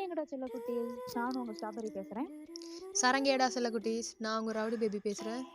எங்கடா செல்ல குட்டி, நானும் உங்க ஸ்ட்ராபெரி பேசுறேன். சரங்கேடா செல்ல குட்டீஸ், நான் உங்க ரவுடி பேபி பேசுறேன்.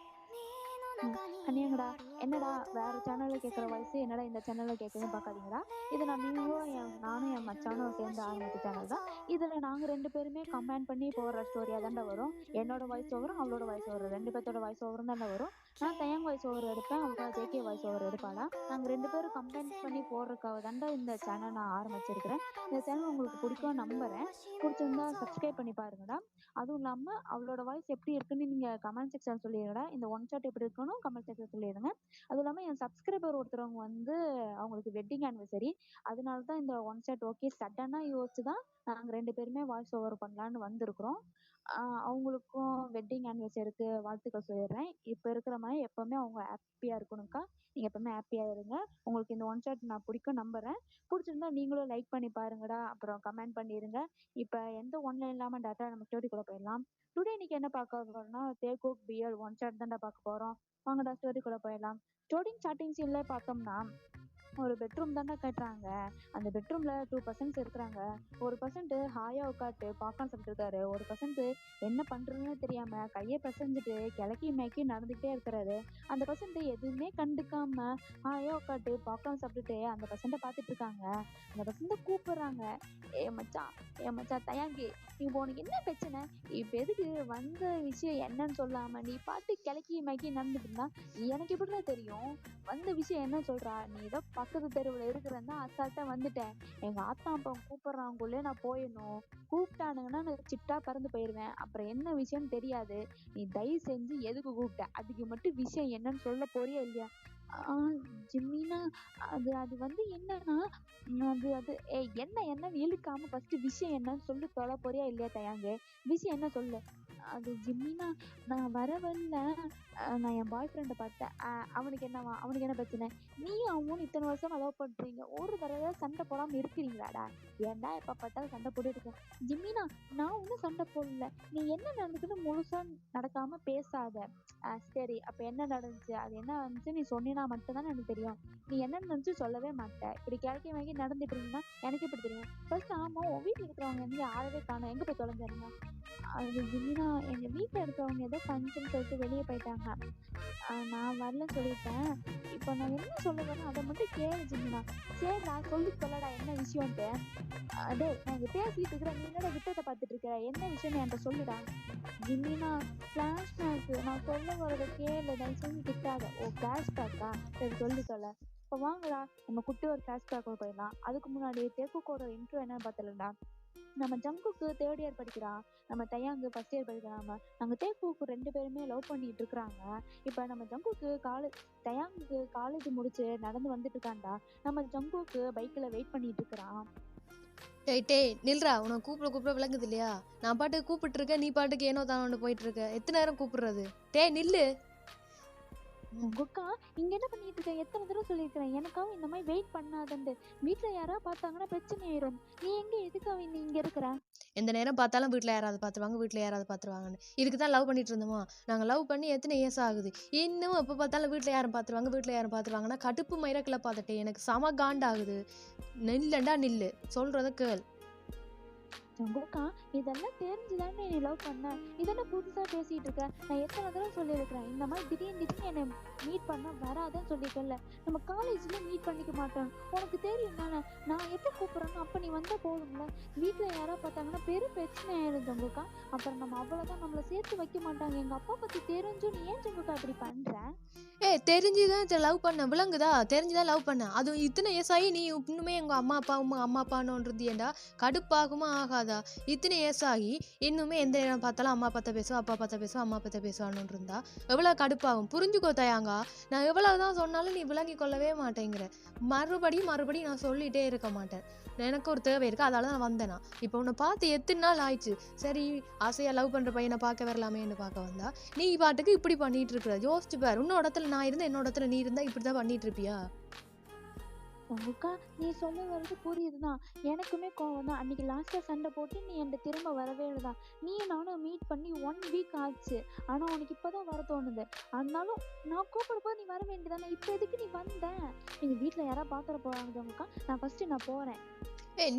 அண்ணியங்கடா, என்னடா வேற சேனல்ல கேட்குற வாய்ஸ் என்னடா இந்த சேனல்ல கேட்குதுன்னு பார்க்காதீங்கடா. இது நானும் என் மச்சானும் சேர்ந்து ஆரம்பிச்ச சேனல் தான். இதில் நாங்கள் 2 பேருமே கம்பைன் பண்ணி போடுற ஸ்டோரியாக தாண்டா வரும். என்னோட வாய்ஸ் ஓவரும் அவளோட வாய்ஸ் ஓவர் 2 பேர்த்தோட வாய்ஸ் ஓவரும் தாண்டா வரும். நான் தயங் வாய்ஸ் ஓவர் எடுப்பேன், அவள் ஜேகே வாய்ஸ் ஓவர் எடுப்பாளா. நாங்கள் 2 பேரும் கம்பைன் பண்ணி போடுறதுக்காக தாண்டா இந்த சேனல் நான் ஆரம்பிச்சிருக்கிறேன். இந்த சேனல் உங்களுக்கு பிடிக்கும் நம்புறேன். பிடிச்சிருந்தா சப்ஸ்கிரைப் பண்ணி பாருங்கடா. அதுவும் இல்லாமல் அவளோட வாய்ஸ் எப்படி இருக்குன்னு நீங்கள் கமெண்ட் செக்ஷன் சொல்லிடுங்கடா. இந்த ஒன் ஷாட் எப்படி இருக்குன்னு கமெண்ட் செக்ஷன் சொல்லிடுங்க. அதுவும் இல்லாமல் என் சப்ஸ்கிரைபர் ஒருத்தவங்க வந்து அவங்களுக்கு வெட்டிங் ஆனிவர்சரி, அதனால தான் இந்த ஒன் ஷாட் ஓகே சடனாக யோசிச்சு தான் நாங்கள் 2 பேருமே வாய்ஸ் ஓவர் பண்ணலான்னு வந்திருக்கிறோம். அவங்களுக்கும் வெட்டிங் ஆனிவர்சரிக்கு வாழ்த்துக்கள் சொல்லிடுறேன். இப்போ இருக்கிற மாதிரி எப்போவுமே அவங்க ஹாப்பியாக இருக்கணும்க்கா. நீங்கள் எப்போவுமே ஹாப்பியாக இருங்க. உங்களுக்கு இந்த ஒன் ஷாட் நான் பிடிக்கும் நம்புறேன். பிடிச்சிருந்தா நீங்களும் லைக் பண்ணி பாருங்கடா, அப்புறம் கமெண்ட் பண்ணிடுங்க. இப்போ எந்த ஒன்லைன் இல்லாமல் டேட்டா நம்ம ஸ்டோரிக்குள்ளே போயிடலாம். டுடே இன்னைக்கு என்ன பார்க்க போறோம்னா தேகோக் பியல் ஒன் ஷாட் தான்டா பார்க்க போகிறோம். வாங்கடா ஸ்டோரிக்குள்ளே போயிடலாம். ஸ்டார்டிங் சீன்ல பார்த்தோம்னா ஒரு பெட்ரூம் தாண்டா கட்டுறாங்க. அந்த பெட்ரூம்ல 2 பர்சன்ஸ் இருக்கிறாங்க. ஒரு பர்சன்ட் ஹாயா உட்காந்து பாப்கார்ன் சாப்பிட்டு இருக்காரு. ஒரு பர்சன்ட் என்ன பண்றதுன்னு தெரியாம கையை பிசைஞ்சிட்டு கிழக்கி மேக்கி நடந்துகிட்டே இருக்கிறாரு. அந்த பர்சன்ட் எதுவுமே கண்டுக்காம ஹாயா உட்காந்து பாப்கார்ன் சாப்பிட்டுட்டு அந்த பர்சன்ட்டை பார்த்துட்டு இருக்காங்க. அந்த பர்சன்ட்டை கூப்பிடுறாங்க, ஏ மச்சான் தயாங்கி, இப்போ உனக்கு என்ன பிரச்சனை? இப்போ எதுக்கு வந்த விஷயம் என்னன்னு சொல்லாம நீ பாட்டு கிழக்கி மேக்கி நடந்துட்டு இருந்தா எனக்கு எப்படிதான் தெரியும்? வந்த விஷயம் என்ன சொல்றா? நீ ஏதோ பக்கத்து தெருவில் இருக்கிறன்னா அசால்ட்டா வந்துட்டேன். எங்க ஆத்தா அப்பா கூப்பிடுறாங்குள்ளே நான் போயிடணும். கூப்பிட்டானுங்கன்னா நான் சிட்டா பறந்து போயிடுவேன். அப்புறம் என்ன விஷயம்னு தெரியாது. நீ தயவு செஞ்சு எதுக்கு கூப்பிட்ட? அதுக்கு மட்டும் விஷயம் என்னன்னு சொல்ல போறியா இல்லையா? ஜிம்மினா, அது வந்து என்னன்னா, அது அது என்னன்னு இழுக்காம ஃபர்ஸ்ட் விஷயம் என்னன்னு சொல்லி தொலை போறியா இல்லையா தயாங்கு? விஷயம் என்ன சொல்லு. அது ஜிம்மினா, நான் வர வழியில நான் என் பாய் ஃப்ரெண்டை பார்த்தேன். அவனுக்கு என்ன பிரச்சனை? நீயும் அவனும் இத்தனை வருஷமா லவ் பண்றீங்க, ஒரு தடவை சண்டை போடாம இருக்கிறீங்களாடா? ஏன்டா எப்ப பார்த்தாலும் சண்டை போட்டு இருக்க? ஜிம்மினா, நான் ஒன்றும் சண்டை போடல. நீ என்ன நடந்துக்குன்னு முழுசா நடக்காம பேசாத. சரி, அப்ப என்ன நடந்துச்சு? அது என்ன நடந்துச்சு நீ சொன்னீனா மட்டும்தானே எனக்கு தெரியும். நீ என்ன நடந்துச்சு சொல்லவே மாட்டேன். இப்படி கிழக்கி வாங்கி நடந்துட்டு இருந்தீங்கன்னா எனக்கு எப்படி தெரியும்? ஃபர்ஸ்ட் ஆமா, உன் வீட்டுல இருக்கிறவங்க எங்க ஆளவே காணோம், எங்க போய் தொலைஞ்சாருங்க? அது ஜிமினா, எங்க வீட்டுல இருக்கிறவங்க ஏதோ ஃபங்க்ஷன் சொல்லிட்டு வெளியே போயிட்டாங்க. நான் வரலன்னு சொல்லிட்டேன். இப்போ நான் என்ன சொல்ல வரேன் அதை மட்டும் கேளு ஜிமினா. சரி, நான் சொல்லி சொல்லடா என்ன விஷயம்ட்டு. டேய், நான் இங்க பேசிட்டு இருக்கிறேன், நீ என்னோட விட்டத்தை பார்த்துட்டு இருக்க? என்ன விஷயம்னு என்கிட்ட சொல்லுடா. ஜிமினா, ஃபிளாஷ்பேக், நான் சொல்ல வரதை கேளு, தயவு செஞ்சு திட்டாத. ஓ, ஃபிளாஷ்பேக்கா? சரி, சொல்லி சொல்ல. இப்போ வாங்கடா நம்ம குட்டி ஒரு ஃபிளாஷ்பேக்கோட போயிடலாம். அதுக்கு முன்னாடி தேக்குக்கோட இன்ட்ரோ என்னன்னு பார்த்தலடா. நம்ம ஜங்குக்கு 3rd இயர் படிக்கிறான், நம்ம தயாங்கு ஃபர்ஸ்ட் இயர் படிக்கிறாங்க. நாங்கள் தேக்குக்கு 2 பேருமே லவ் பண்ணிட்டு இருக்கிறாங்க. இப்போ நம்ம ஜங்குக்கு தயாங்குக்கு காலேஜ் முடிச்சு நடந்து வந்துட்டு இருக்கான்டா. நம்ம ஜங்குக்கு பைக்கில் வெயிட் பண்ணிட்டு இருக்கிறான். டேய் நில்றா, உனக்கு கூப்பிட விளங்குது இல்லையா? நான் பாட்டுக்கு கூப்பிட்டு இருக்கேன், நீ பாட்டுக்கு ஏனோ தானோண்டு போயிட்டு இருக்க. எத்தனை நேரம் கூப்பிடுறது? டேய் நில்லு. குக்கா, இங்க என்ன பண்ணிட்டு இருக்க? எத்தனை தடவை சொல்லியிருக்கிறேன் எனக்காக இந்த மாதிரி வெயிட் பண்ணாதண்டு. வீட்டுல யாராவது பார்த்தாங்கன்னா பிரச்சனை ஆயிரும். நீ எதுக்காக இங்க இருக்கிற? எந்த நேரம் பார்த்தாலும் வீட்டில் யாராவது பார்த்துருவாங்கன்னு. இதுக்கு தான் லவ் பண்ணிட்டு இருந்தோமா? நாங்கள் லவ் பண்ணி எத்தனை இயர்ஸ் ஆகுது, இன்னும் எப்போ பார்த்தாலும் வீட்டில் யாரும் பார்த்துருவாங்கன்னா கடுப்பு மயிரக்கில் பார்த்துட்டு எனக்கு செம காண்டாகுது. நில்லண்டா நில்லு, சொல்றத கேள். ஜங்குக்கா, இதெல்லாம் தெரிஞ்சுதானே நீ லவ் பண்ண? இதெல்லாம் புதுசா பேசிட்டு இருக்க? நான் எத்தனை தடவை சொல்லியிருக்கிறேன் இந்த மாதிரி திடீர்னு என்னை மீட் பண்ண வராதுன்னு சொல்லியிருக்கேன்ல. நம்ம காலேஜ்ல மீட் பண்ணிக்க மாட்டோம், உனக்கு தெரியும் தானே. நான் எப்போ கூப்பிட்றேன்னா அப்போ நீ வந்தால் போதும்ல. வீட்டில் யாராவது பார்த்தாங்கன்னா பெரும் பிரச்சனை ஆயிடும் ஜங்குக்கா. அப்புறம் நம்ம அவ்வளோதான், நம்மளை சேர்த்து வைக்க மாட்டாங்க. எங்கள் அப்பா பற்றி தெரிஞ்சும் நீ ஏன் ஜங்குக்கா இப்படி பண்ணுற? தெரிஞ்சுதான் லவ் பண்ண, விளங்குதா? தெரிஞ்சுதான் லவ் பண்ண. அதுவும் இத்தனை இயர்ஸ் ஆகி நீ இன்னுமே எங்கள் அம்மா அப்பான்னு ஏண்டா கடுப்பாகுமா ஆகாதா? இத்தனை இயர்ஸ் ஆகி இன்னுமே எந்த நேரம் பார்த்தாலும் அம்மா பார்த்தா பேசுவா, அப்பா பார்த்தா பேசுவா, அம்மா பார்த்தா பேசுவான்னு இருந்தா எவ்வளோ கடுப்பாகும்? புரிஞ்சுக்கோ தயாங்கா. நான் எவ்வளவுதான் சொன்னாலும் நீ விளங்கி கொள்ளவே மாட்டேங்கிற. மறுபடியும் நான் சொல்லிட்டே இருக்க மாட்டேன். எனக்கு ஒரு தேவை இருக்கு, அதால நான் வந்தேனா. இப்போ உன்னை பார்த்து எத்தனை நாள் ஆயிடுச்சு. சரி, ஆசையா லவ் பண்ற பையனை பார்க்க வரலாமேன்னு பார்க்க வந்தா நீ பாட்டுக்கு இப்படி பண்ணிட்டு இருக்கிற. யோசிச்சு பாரு, இன்னொரு இடத்துல நான் இருந்தா என்னோட இடத்துல நீ இருந்தா இப்படிதான் பண்ணிட்டு இருப்பியா? ஜங்குக்கா, நீ சொல்ல வர்றது புரியுதுதான். எனக்குமே கோவம் தான். அன்னைக்கு லாஸ்ட்டாக சண்டை போட்டு நீ என்கிட்ட திரும்ப வரவே இல்லைதான். நீயும் நானும் மீட் பண்ணி 1 வீக் ஆச்சு. ஆனால் உனக்கு இப்போதான் வர தோணுது. ஆனாலும் நான் கூப்பிடும்போது நீ வர வேண்டியதானே. இப்போ எதுக்கு நீ வந்த? எங்கள் வீட்டில் யாராவது பார்த்துட போகிறாங்க ஜங்குக்கா. நான் ஃபஸ்ட்டு போகிறேன்.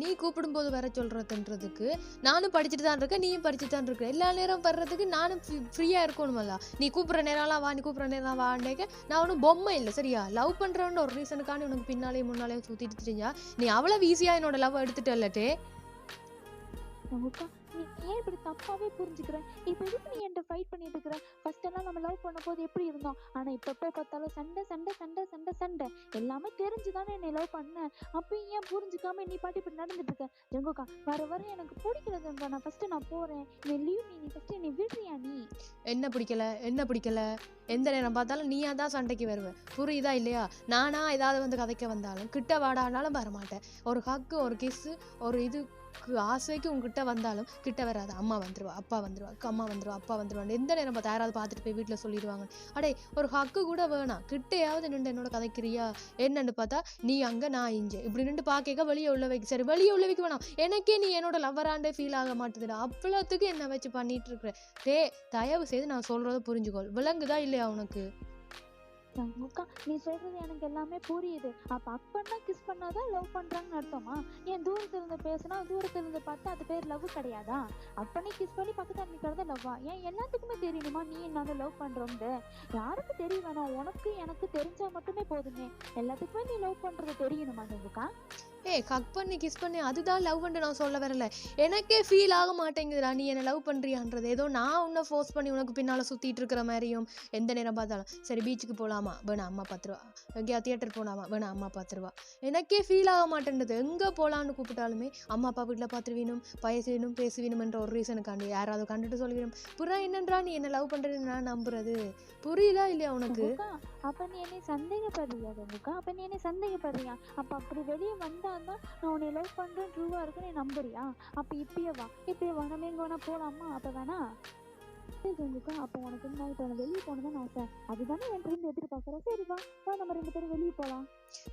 நீ கூப்பிடும்போது வர சொல்றதுன்றதுக்கு நானும் படிச்சுட்டு தான் இருக்கேன், நீயும் படிச்சுட்டு தான் இருக்க. எல்லா நேரம் வர்றதுக்கு நானும் ஃப்ரீயா இருக்கணுமல்ல. நீ கூப்பிட்ற நேரம்லாம் வா, நீ கூப்பிட்ற நேரம் வாண்டேக்க நான் ஒன்றும் பொம்மை இல்லை சரியா. லவ் பண்றேன்னு ஒரு ரீசனுக்காண்டி உனக்கு பின்னாலேயும் முன்னாலேயும் சுத்திட்டு தெரிஞ்சா நீ அவ்வளவு ஈஸியா என்னோட லவ் எடுத்துட்டல்லட்டே. அக்கா நீ ஏன் இப்படி தப்பாவே புரிஞ்சுக்கிற? இப்ப எதுக்கு நீ என்கிட்ட ஃபைட் பண்ணிட்டு இருக்கிற? ஃபர்ஸ்ட் எல்லாம் நம்ம லவ் பண்ண போது எப்படி இருந்தோம்? ஆனா இப்ப பார்த்தாலும் சண்டை சண்டை சண்டை சண்டை சண்டை. எல்லாமே தெரிஞ்சுதானே என்னை லவ் பண்ண. அப்பயும் ஏன் புரிஞ்சுக்காம நீ பாட்டு இப்படி நடந்துட்டு இருக்க? ஜங்குக்கா வர வர எனக்கு பிடிக்கல ஜங்கா. நான் ஃபர்ஸ்ட் நான் போறேன். நீ லீவ் நீ ஃபர்ஸ்ட் என்னை விடுறியா நீ? என்ன பிடிக்கல? எந்த நேரம் பார்த்தாலும் நீயா தான் சண்டைக்கு வருவேன், புரியுதா இல்லையா? நானா ஏதாவது வந்து கதைக்க வந்தாலும் கிட்ட வாடானாலும் வரமாட்டேன். ஒரு ஹக்கு, ஒரு கிஸ்ஸு, ஒரு இது ஆசைக்கு உங்ககிட்ட வந்தாலும் கிட்ட வராது. அம்மா வந்துருவா, அப்பா வந்துருவா, அம்மா வந்துருவா, அப்பா வந்துருவாங்க. எந்த நேரம் பார்த்தா யாராவது பார்த்துட்டு போய் வீட்டில் சொல்லிடுவாங்க, அடே ஒரு ஹக்கு கூட வேணாம், கிட்டையாவது நின்று என்னோட கதைக்கிறியா என்னன்னு பார்த்தா நீ அங்கே நான் இங்கே இப்படி நின்று பார்க்க வெளியே உள்ள வைக்க. சரி வெளியே உள்ள வைக்க வேணாம், எனக்கே நீ என்னோட லவ்வராண்டே ஃபீல் ஆக மாட்டேதுடா. அவ்வளோத்துக்கு என்ன வச்சு பண்ணிட்டு இருக்கிற. தயவு செய்து நான் சொல்றத புரிஞ்சுக்கோள், விளங்குதா இல்லையா உனக்கு? அக்கா நீ சொல்றது எனக்கு எல்லாமே புரியுது. அப்ப அப்பன்னா கிஸ் பண்ணாதான் லவ் பண்றாங்கன்னு அர்த்தமா? ஏன் தூரத்துல இருந்து பேசினா தூரத்துல இருந்து பார்த்தா அது பேர் லவ் கிடையாதா? அப்ப நீ கிஸ் பண்ணி பக்கத்துல நிக்கிறத லவ்வா? ஏன் எல்லாத்துக்குமே தெரியணுமா நீ நானும் லவ் பண்றோம்னு? யாருக்கு தெரிய வேணாம், உனக்கு எனக்கு தெரிஞ்சா மட்டுமே போதுமே. எல்லாத்துக்குமே நீ லவ் பண்றது தெரியணுமா அக்கா? ஹக் பண்ணி கிஸ் பண்ணி அதுதான் லவ் பண்ணி நான் சொல்ல வரல. எனக்கே ஃபீல் ஆக மாட்டேங்குதுடா நீ என்ன லவ் பண்ணுறியான்றது. ஏதோ நான் உன்னை ஃபோர்ஸ் பண்ணி உனக்கு பின்னால் சுற்றிட்டு இருக்கிற மாதிரியும். எந்த நேரம் பார்த்தாலும் சரி பீச்சுக்கு போகலாமா வேணா அம்மா 10 ரூபா, எங்கேயா தியேட்டர் போகலாமா வேணா அம்மா 10 ரூபா. எனக்கே ஃபீல் ஆக மாட்டேன்றது. எங்கே போகலான்னு கூப்பிட்டாலுமே அம்மா அப்பா வீட்டில் பார்த்துருவீனும், பயசேனும், பேசுவீனும் என்ற ஒரு ரீசனுக்காண்டி யாராவது கண்டுட்டு சொல்லிவிடும். புறம் என்னன்றா நீ என்ன லவ் பண்ணுறதுன்னு நான் நம்புறது. புரியுதா இல்லையா உனக்கு? அப்ப நீ என்னை சந்தேகப்படுறியா அக்கா? அப்ப நீ என்னை சந்தேகப்படுறியா? அப்ப அப்படி வெளியே வந்தாதான் நான் உன்னை லவ் பண்றேன் ட்ரூவா இருக்கு நீ நம்புறியா? அப்ப இப்பயே வா நம்ம எங்க வேணா போலாமா? அப்ப வேணா அக்கா. அப்ப உனக்கு என்ன இப்ப வெளியே போகணும்னு ஆசை, அதுதானே என் இருந்து எதிர்பார்க்கற. சரி வா நம்ம 2 பேரும் வெளியே போலாம்.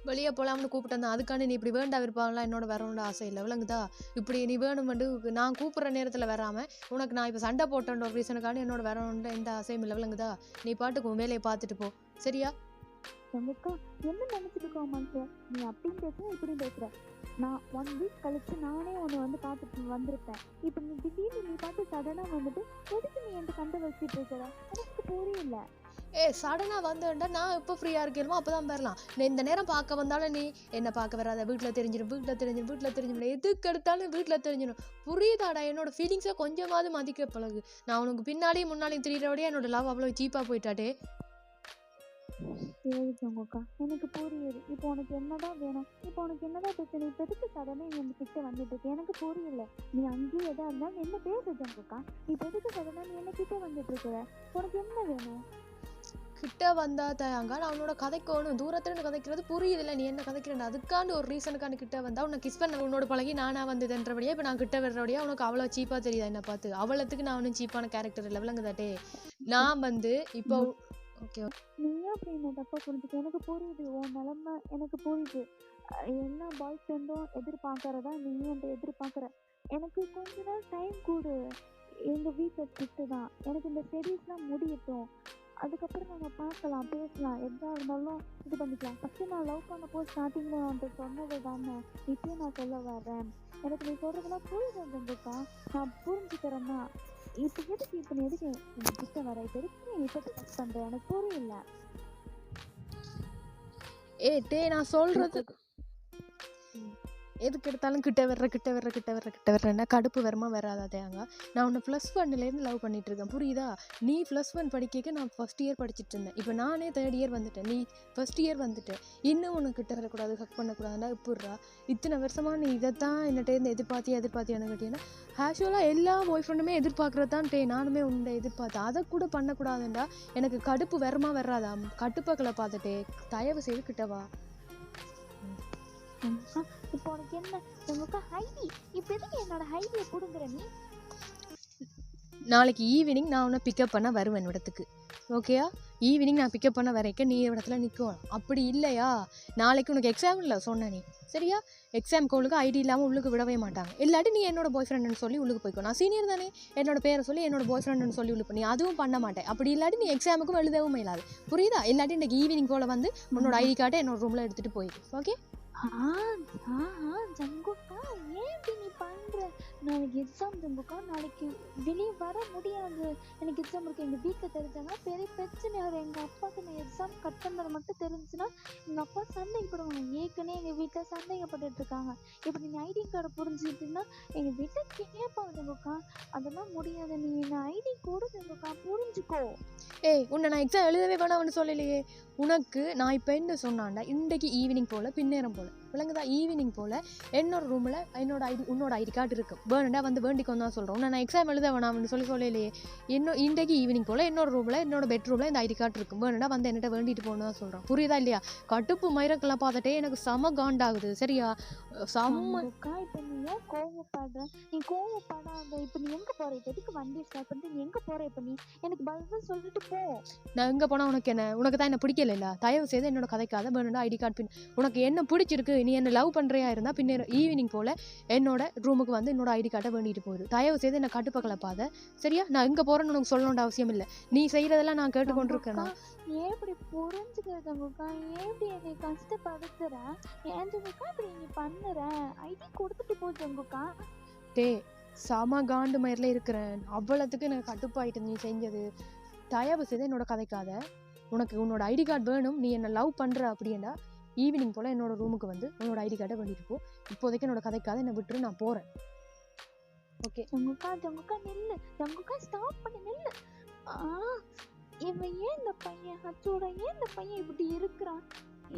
வெளியே போகலாம்னு கூப்பிட்டேன். அதுக்காண்டி நீ இப்படி வேண்டா விருப்பாங்கலாம் என்னோட வரணும்னு ஆசை இல்லை, விளங்குதா? இப்படி நீ வேணும் வந்து நான் கூப்பிட்ற நேரத்தில் வராமல் உனக்கு நான் இப்போ சண்டை போட்டேன்ற ஒரு ரீசனுக்காண்டி என்னோட வரணுன்ற எந்த ஆசையும் இல்லை, விளங்குதா? நீ பாட்டுக்கு உன் வேலையை பார்த்துட்டு போ சரியா? அக்கா என்ன நினைச்சிட்டு இருக்கோம் மனுஷன்? நீ அப்படின்னு பேசுற இப்படின்னு பேசுற. நான் 1 வீக் கழிச்சு நானே உன்னை பார்த்துட்டு வந்திருப்பேன். இப்ப நீ திடீர்னு நீ பார்த்து சடனா வந்துட்டு எதுக்கு நீ என்கிட்ட கண்டை வச்சுட்டு இருக்கிற? எனக்கு புரியல. சடனாக வந்தேன்டா நான் எப்போ ஃப்ரீயாக இருக்கணுமோ அப்போ தான் வரலாம். நீ இந்த நேரம் பார்க்க வந்தாலும் நீ என்னை பார்க்க வராத, வீட்டில் தெரிஞ்சிடும் எதுக்கு எடுத்தாலும் வீட்டில் தெரிஞ்சிடும். புரியுதாடா? என்னோட ஃபீலிங்ஸை கொஞ்சமாவது மதிக்க பழகு. நான் உனக்கு பின்னாடியும் முன்னாடியும் திரியிறபடியே என்னோட லவ் அவ்வளோ சீப்பாக போயிட்டாட்டே. அக்கா எனக்கு புரியுது. இப்போ உனக்கு என்னதான் வேணும்? இப்போ உனக்கு என்னதான் பிரச்சனை? இப்ப எதுக்கு சடனா என் கிட்ட வந்துட்டு இருக்கு? எனக்கு புரியல. நீ அங்கேயே எதா இருந்தாலும் என்ன பேசுறதுக்கா? இப்ப எதுக்கு சடனா நீ என்ன கிட்ட வந்துட்டு இருக்கிற? உனக்கு என்ன வேணும்? கிட்ட வந்தா தயாங்க நான் உன்னோட கதைக்கணும். தூரத்துல கதைக்கிறது புரியுதுல்ல, நீ என்ன கதைக்கிறேன் அதுக்காண்டு ஒரு ரீசனுக்காண்டு கிட்ட வந்தா உன்னை கிஸ் பண்ண உன்னோட பழகி நானா வந்ததுன்றபடியா இப்போ நான் கிட்ட வர்றபடியா உனக்கு அவ்வளோ சீப்பாக தெரியுதா என்ன பார்த்து? அவ்வளோத்துக்கு நான் ஒன்றும் சீப்பான கேரக்டர் இல்லை, விளங்குதாட்டே? நான் வந்து இப்போ ஓகே நீயும் அப்படி என்ன தப்பா புரிஞ்சுக்க. எனக்கு புரியுது உன் நிலைமை, எனக்கு புரியுது. எல்லா பாய் ஃப்ரெண்டும் எதிர்பார்க்கறதா நீயும் அந்த எதிர்பார்க்கற. எனக்கு கொஞ்ச நாள் டைம் கொடு. எங்க வீட்டை ஸ்ட்ரிக்ட் தான். எனக்கு இந்த ஸ்டடீஸ்லாம் முடியட்டும். அதுக்கப்புறம் நம்ம பார்க்கலாம், பேசலாம், எதா இருந்தாலும் இது பண்ணிக்கலாம். ஃபர்ஸ்ட் நான் லவ் பண்ணப்போ ஸ்டார்டிங்ல அவன்கிட்ட சொன்னது தானே இப்பயும் நான் சொல்ல வரேன். எனக்கு நீ சொல்றதெல்லாம் புரியுதுக்கா, நான் புரிஞ்சுக்கிறேன்னா. இப்ப எதுக்கு நீ எதுக்கு கிட்ட வர? இப்ப எதுக்கு நீ இப்ப டச் பண்ற? எனக்கு புரியல. நான் சொல்றது எதுக்கு எடுத்தாலும் கிட்ட வர்றேன்னா கடுப்பு வரமா வராதாங்க. நான் உன்னை +1லேருந்து லவ் பண்ணிட்டு இருக்கேன், புரியுதா? நீ +1 படிக்க நான் ஃபர்ஸ்ட் இயர் படிச்சுட்டு இருந்தேன். இப்போ நானே 3rd இயர் வந்துட்டேன், நீ ஃபர்ஸ்ட் இயர் வந்துட்டேன். இன்னும் உனக்கு கிட்ட வரக்கூடாது, ஹக் பண்ணக்கூடாதுன்னா இப்படிரா? இத்தனை வருஷமா நீ இதைத்தான் என்னட்டேருந்து எதிர்பார்த்தியான்னு கேட்டீங்கன்னா ஆக்சுவலாக எல்லா பாய் ஃப்ரெண்டுமே எதிர்பார்க்குறதான் நானுமே உன்னை எதிர்பார்த்தேன். அதை கூட பண்ணக்கூடாதுண்டா. எனக்கு கடுப்பு வரமா வராதா? கட்டுப்பாக்களை பார்த்துட்டே தயவு செய்து கிட்டவா. இப்போ உனக்கு என்ன உங்க ஹைடி? இப்ப எதுக்கு என்னோட ஹைடியை புடுங்குற நீ? நாளைக்கு ஈவினிங் நான் உன்னை பிக்கப் பண்ண வருவேன் இடத்துக்கு, ஓகேயா? ஈவினிங் நான் பிக்கப் பண்ண வரைக்கும் நீ இடத்துல நிற்கணும். அப்படி இல்லையா நாளைக்கு உனக்கு எக்ஸாம் இல்லை சொன்ன நீ, சரியா? எக்ஸாம் கோலுக்கு ஐடி இல்லாமல் உள்ளுக்கு விடவே மாட்டாங்க. இல்லாட்டி நீ என்னோட பாய் ஃப்ரெண்டுன்னு சொல்லி உள்ளுக்கு போய்க்கோ. நான் சீனியர் தானே, என்னோட பேரை சொல்லி என்னோட பாய் ஃப்ரெண்டுன்னு சொல்லி உள்ளுக்கு நீ அதுவும் பண்ண மாட்டேன். அப்படி இல்லாட்டி நீ எக்ஸாமுக்கும் எழுதவும் இல்லாது, புரியுதா? இல்லாட்டி இன்றைக்கி ஈவினிங் போல் வந்து உன்னோட ஐடி கார்டை என்னோட ரூமில் எடுத்துகிட்டு போயிடு, ஓகே? ஜங்குக்கா, ஏன் இப்படி நீ பண்ற? நாளைக்கு எக்ஸாம் ஜங்குக்கா, நாளைக்கு வெளியே வர முடியாது. எனக்கு எக்ஸாம் இருக்கு. எங்க வீட்டுல தெரிஞ்சாங்கன்னா பெரிய பிரச்சனை ஆகும். எங்க அப்பாவுக்கு நான் எக்ஸாம் கட் பண்ணது மட்டும் தெரிஞ்சுன்னா எங்க அப்பா சந்தேகப்படுவாங்க. ஏற்கனவே எங்க வீட்டுல சந்தேகப்பட்டுட்டு இருக்காங்க. இப்ப நீ ஐடி கார்டை புரிஞ்சுக்கிட்டுன்னா எங்க வீட்டுல கேட்பாங்க ஜங்குக்கா. அதெல்லாம் முடியாது. நீ ஐடி கொடு ஜங்குக்கா, புரிஞ்சுக்கோ. ஏய், உன்னை நான் எக்ஸாம் எழுதவே வேணாம்னு சொல்லலையே. உனக்கு நான் இப்போ என்ன சொன்னான்டா, இன்றைக்கு ஈவினிங் போல் பின்னேரம் போல் விளங்குதா, ஈவினிங் போல் என்னோட ரூமில் உன்னோட ஐடி கார்டு இருக்கும், வேணுண்டா வந்து வேண்டிக்கொண்டு தான் சொல்கிறோம். நான் எக்ஸாம் எழுத வேணாம்னு சொல்லலையே. இன்றைக்கு ஈவினிங் போல் என்னோட ரூமில் என்னோட பெட்ரூமில் இந்த ஐடி கார்டு இருக்கும், வேணுண்டா வந்து என்னட்ட வேண்டிட்டு போகணும் தான் சொல்கிறோம். புரியுதா இல்லையா? கடுப்பு மயிரக்கெல்லாம் பார்த்துட்டே எனக்கு செம காண்டாகுது. சரியா? செம்ம. இப்போ நீ ஏன் கோவப்படுற? நீ கோவப்படாத. இப்போ நீ எங்க போற? இப்போ எதுக்கு வண்டி ஸ்டார்ட் பண்ணிட்டு நீ எங்க போற? இப்போ நீ எனக்கு பதில் சொல்லிட்டு போ. நான் எங்கே போனால் உனக்கு என்ன? உனக்கு தான் என்ன பிடிக்கல. தயவு செய்து என்னோட கதைக்காத. வேணுண்டா ஐடி கார்டு பின் உனக்கு என்ன பிடிச்சிருக்கு, நீ என்ன லவ் பண்ணுறியா இருந்தால் பின்னர் ஈவினிங் போல் என்னோட ரூமுக்கு வந்து என்னோட ஐடி கார்டை வேண்டிட்டு போயிடு. தயவு செய்து என்ன கட்டுப்பை கலப்பாத. சரியா? நான் எங்கே போகிறேன்னு உனக்கு சொல்லணுன்ற அவசியம் இல்லை. நீ செய்கிறதெல்லாம் நான் கேட்டுக்கொண்டிருக்கேன். ஏன் இப்படி புரிஞ்சுக்கிறதுக்கா? ஏன் இப்படி என்னை கஷ்டப்படுத்துற? ஏன் ஜங்குக்கா இப்படி நீ பண்ணுற? ஐடி கொடுத்துட்டு போ ஜங்குக்கா. சம காண்டு மயிரில் இருக்கிறேன். அவ்வளோத்துக்கு எனக்கு கட்டுப்பாயிட்டு நீ செஞ்சது. தயவு செய்து என்னோட கதைக்காத. உனக்கு உன்னோட ஐடி கார்டு வேணும், நீ என்ன லவ் பண்ணுற அப்படின்னா ஈவினிங் போல் என்னோட ரூமுக்கு வந்து உன்னோட ஐடி கார்டை வேண்டிட்டு போ. இப்போதைக்கு என்னோட கதைக்காத, என்னை விட்டுரு, நான் போகிறேன். ஓகே ஜங்குக்கா நில்லு. ஜங்குக்கா ஸ்டாப் பண்ணி நில்லு. இவன் ஏன் இந்த பையன் அச்சோட ஏன் இந்த பையன் இப்படி இருக்கிறான்,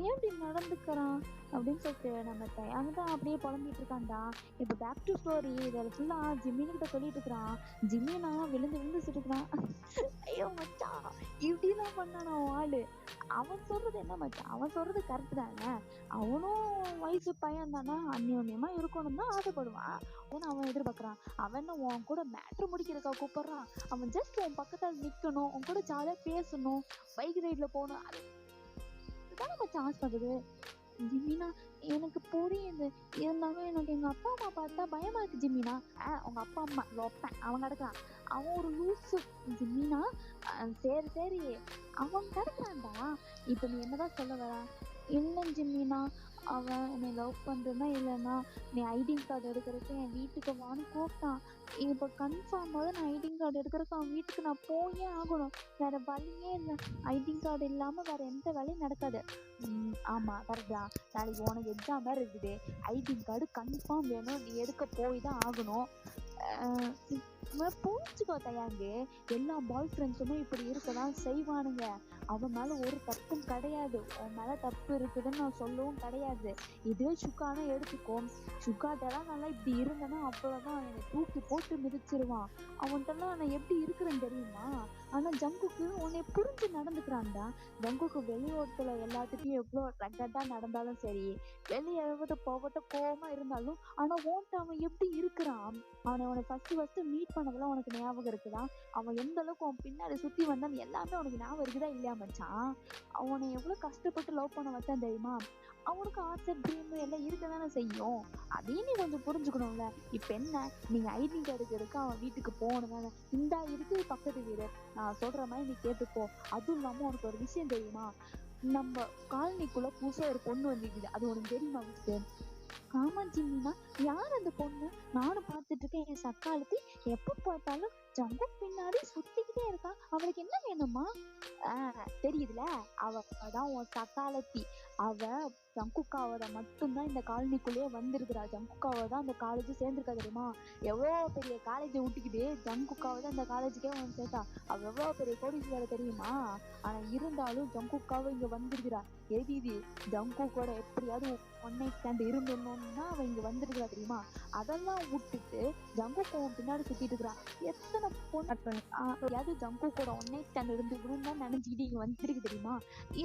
ஏன் இப்படி நடந்துக்கிறான் அப்படின்னு சொல்லிட்டு நம்ம அங்கதான் அப்படியே புலம்பிட்டு இருக்கான்டா. இப்போ பேக் டு ஸ்டோரி இதில் ஃபுல்லாக ஜிம்மின்கிட்ட சொல்லிட்டு இருக்கிறான். ஜிம்மினா விழுந்து சுட்டுக்கிறான். ஐயோ மச்சான், இப்படிதான் பண்ணானா ஆளு. அவன் சொல்றது என்ன மச்சான், அவன் சொல்றது கரெக்ட் தானே. அவனும் வயசு பையன் தானே, அந்யோன்யமா இருக்கணும் தான் ஆசைப்படுவான். அவன் எதிர்பார்க்கறான். அவன் என்ன உன் கூட மேட்ரு முடிக்கிறதுக்கா கூப்பிடுறான்? அவன் ஜஸ்ட் உன் பக்கத்தில் நிற்கணும், உன் கூட ஜாலியா பேசணும், பைக் ரைட்ல போகணும், அதுதானே மச்சான் ஆசைப்படுது. ஜிம்மினா எனக்கு புரியுது. இருந்தாலும் எனக்கு எங்க அப்பா அம்மா பார்த்தா பயமா இருக்கு ஜிம்மினா. உங்க அப்பா அம்மா லோப்பேன் அவன் கிடக்குறான். அவன் ஒரு லூசு ஜிம்மினா. சரி அவன் கிடக்குறான்டா. இப்ப நீ என்னதான் சொல்ல வர? இல்லை ஜிம்மினா, அவன் என்னை லவ் பண்றேன்னா இல்லைன்னா நீ ஐடி கார்டு எடுக்கிறதுக்கு என் வீட்டுக்கு வான்னு கூப்பிட்டான். இப்போ கன்ஃபார்மாக நான் ஐடி கார்டு எடுக்கிறதுக்கு அவன் வீட்டுக்கு நான் போயே ஆகணும். வேற வழியே இல்லை. ஐடி கார்டு இல்லாமல் வேற எந்த வேலையும் நடக்காது. ஆமாம் கரெக்ட் தான். நாளைக்கு உனக்கு எக்ஸாம் வேறு இருக்குது. ஐடி கார்டு கன்ஃபார்ம் வேணும், நீ எடுக்க போய் தான் ஆகணும். புரிஞ்சுக்கோ தயாங்கு. எல்லா பாய் ஃப்ரெண்ட்ஸுமே இப்படி இருக்கதான் செய்வானுங்க. அவன் மேல ஒரு தப்பும் கிடையாது. உன் மேல தப்பு இருக்குதுன்னு நான் சொல்லவும் கிடையாது. இதுவே சுக்கானா எடுத்துக்கோ. சுக்காட்டெல்லாம் நல்லா இப்படி இருந்தேன்னா அவ்வளவுதான், என்னை தூக்கி போட்டு மிதிச்சிருவான். அவன்கிட்டலாம் நான் எப்படி இருக்கிறேன்னு தெரியுமா? ஆனா ஜங்குக்கு உன்னை புரிஞ்சு நடந்துக்கிறான்டா. ஜங்குக்கு வெளியோட்டத்துல எல்லாத்துட்டையும் எவ்வளோ ரகட்டா நடந்தாலும் சரி, வெளியே போகட்டும் கோவமா இருந்தாலும், ஆனா ஓன்ட்டு அவன் எப்படி இருக்கிறான்? அவனை ஃபர்ஸ்ட் மீட் பண்ணதெல்லாம் உனக்கு ஞாபகம் இருக்குதா? அவன் எந்த அளவுக்கு அவன் பின்னாடி சுத்தி வந்தான் எல்லாமே உனக்கு ஞாபகம் இருக்குதா இல்லையா மச்சான்? அவனை எவ்வளவு கஷ்டப்பட்டு லவ் பண்ண வச்சான் தெரியுமா? அவனுக்கு ஆசை ட்ரீம் எல்லாம் இருக்கதானே செய்யும். அதையும் நீ கொஞ்சம் புரிஞ்சுக்கணும்ல. இப்ப என்ன, நீங்க ஐடி கார்டுக்கு எடுக்க அவன் வீட்டுக்கு போகணும். இந்த இருக்கு பக்கத்து வீடு, நான் சொல்ற மாதிரி நீ கேட்டுக்கோ. அதுவும் இல்லாம உனக்கு ஒரு விஷயம் தெரியுமா? நம்ம காலனிக்குள்ள புதுசா ஒரு பொண்ணு வந்துருக்குது, அது உனக்கு தெரியுமா? ஆமா ஜிம்மினா, யார் அந்த பொண்ணு? நானும் பார்த்துட்டு இருக்கேன். என் சக்காலத்தி எப்ப பார்த்தாலும் ஜங்கு பின்னாடி சுத்திக்கிட்டே இருக்கா. அவளுக்கு என்ன வேணுமா? தெரியுதுல, அவதான் உன் சக்காலத்தி. அவ ஜங்குக்காவோட மட்டும்தான் இந்த காலனிக்குள்ளேயே வந்திருக்கிறா. ஜங்குக்காவை தான் அந்த காலேஜ் சேர்ந்திருக்கா தெரியுமா? எவ்வளோ பெரிய காலேஜை விட்டுக்கிட்டு ஜங்குக்காவை தான் இந்த காலேஜுக்கே வந்து சேர்த்தா. அவ எவ்வளோ பெரிய கோடீஸ்வர தெரியுமா? ஆனா இருந்தாலும் ஜங்குக்காவை இங்க வந்திருக்கிறா. எதிது ஜங்குக்கோட எப்படியாவது ஒன் நைட் ஸ்டாண்ட் இருந்தோம்னா அவ இங்க வந்திருக்கிறா தெரியுமா? அதெல்லாம் விட்டுட்டு ஜங்குக்கோவன் பின்னாடி சுத்திட்டு இருக்கிறா. எத்தனை பொண்ணு யாவது ஜங்குக்கோட ஒன் நைட் ஸ்டாண்ட் இருந்துக்கணும்னு தான் நினைச்சுக்கிட்டு இங்க வந்துருக்கு தெரியுமா?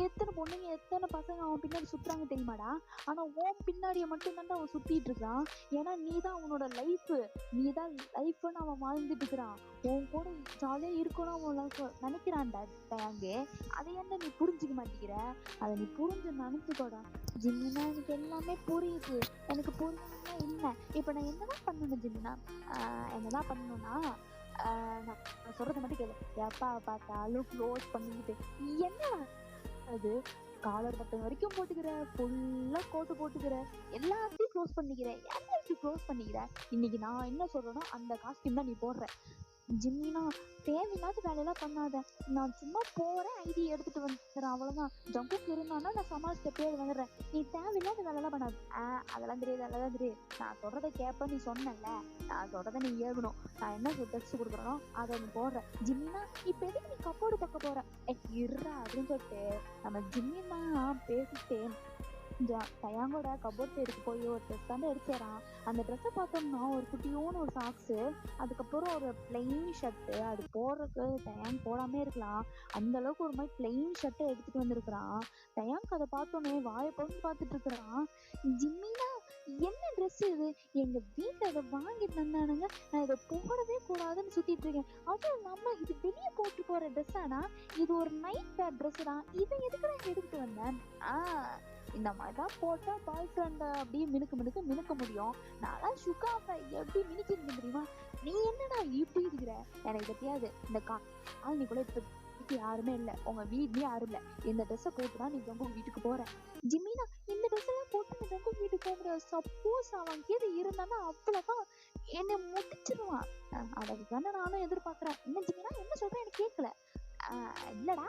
எத்தனை பொண்ணுங்க எத்தனை பசங்க அவன் பின்னாடி சுத்துறாங்க தெரியுமாடா? ஆனா உன் பின்னாடிய மட்டும் தான் அவன் சுத்திட்டு இருக்கான். ஏன்னா நீதான் அவனோட லைஃப், நீதான் லைஃப்னு அவன் வாழ்ந்துட்டு இருக்கிறான். உன் கூட ஜாலியா இருக்கணும் அவன் நினைக்கிறான்டா தயாங்கு. அதை என்ன நீ புரிஞ்சுக்க மாட்டேங்கிற? அதை நீ புரிஞ்சு நினைச்சுக்கோடா ஜிம்மினா. எனக்கு எல்லாமே புரியுது, எனக்கு புரியணும்னா இல்லை. இப்ப நான் என்னதான் பண்ணணும் ஜிம்மினா? என்னதான் பண்ணணும்னா, நான் சொல்றதை மட்டும் கேளு. எப்பா பார்த்தாலும் க்ளோஸ் பண்ணிக்கிட்டு என்ன அது காலர் பட்டன் வரைக்கும் போட்டுக்கிற, ஃபுல்லா கோட்டு போட்டுக்கிற, எல்லாத்தையும் க்ளோஸ் பண்ணிக்கிற, எல்லாத்தையும் க்ளோஸ் பண்ணிக்கிற. இன்னைக்கு நான் என்ன சொல்றேனோ அந்த காஸ்டியூம் தான் நீ போடுற. ஜிம்மினா தேவையில்லாத வேலையெல்லாம் பண்ணாத. நான் சும்மா போறேன், ஐடி எடுத்துட்டு வந்துடுறேன், அவ்வளவுதான். ஜங்குக்கு இருந்தானா நான் சமாளிச்சு எப்படியாவது வந்துடுறேன். நீ தேவையில்லாத வேலையெல்லாம் பண்ணாது. அதெல்லாம் தெரியாது, அதெல்லாம் தெரியாது. நான் சொல்றதை கேட்ப, நீ சொன்னல, நான் சொல்றதை நீ ஏகணும். நான் என்ன டெக்ஸ்ட் கொடுக்குறேனோ அதை நீ போடுற. ஜிம்மினா இப்ப எதுக்கு நீ கப்போர்டு பக்கம் போற? இருறா அப்படின்னு சொல்லிட்டு நம்ம ஜிம்மினா பேசிட்டு தயாங்கோட கபோர்ட் சைடுக்கு போய் ஒரு ட்ரெஸ் தாண்டா எடுத்துறான். அந்த ட்ரெஸ்ஸை பார்த்தோம்னா ஒரு குட்டியோன்னு ஒரு சாக்ஸு, அதுக்கப்புறம் ஒரு பிளெயின் ஷர்ட்டு. அது போடுறதுக்கு தயாங் போடாமே இருக்கலாம், அந்த அளவுக்கு ஒரு மாதிரி பிளெயின் ஷர்ட்டை எடுத்துட்டு வந்திருக்கிறான். தயாங்க் அதை பார்த்தோன்னே வாயை பொண்ணு பார்த்துட்டு இருக்கிறான். ஜிம்மினா என்ன ட்ரெஸ் இது? எங்க வீட்டுல அதை வாங்கிட்டு வந்தானுங்க, நான் இதை போடவே கூடாதுன்னு சுத்திட்டு இருக்கேன். அதுவும் இல்லாம இது வெளியே போட்டு போற ட்ரெஸ் ஆனா இது ஒரு நைட் வேர் ட்ரெஸ் தான், இதை எதுக்கு நான் எடுத்துட்டு வந்தேன்? இந்த மாதிரிதான் போட்டா பாய் ஃப்ரெண்ட அப்படியே மினுக்க முடியும். நான்லாம் சுகாவை எப்படி மினிக்கிட்டு தெரியுமா? நீ என்னடா இப்படி இருக்கிற? எனக்கு தெரியாது. இந்த காலனிக்குள்ள இப்ப யாருமே இல்ல, உங்க வீட்லயும் யாரும் இல்ல. இந்த ட்ரெஸ்ஸை போட்டுதான் நீ ஜங்குக் வீட்டுக்கு போற. ஜிம்மினா இந்த ட்ரெஸ் எல்லாம் போட்டு நீ ஜங்குக் வீட்டுக்கு போக முடியாது. சப்போஸ் அவன் கீழே இருந்தானா அவ்வளவுதான், என்னை முடிச்சிருவான். அதுதானே நானும் எதிர்பார்க்கிறேன். என்ன ஜிம்மினா என்ன சொல்றேன் எனக்கு கேட்கல. இல்லடா,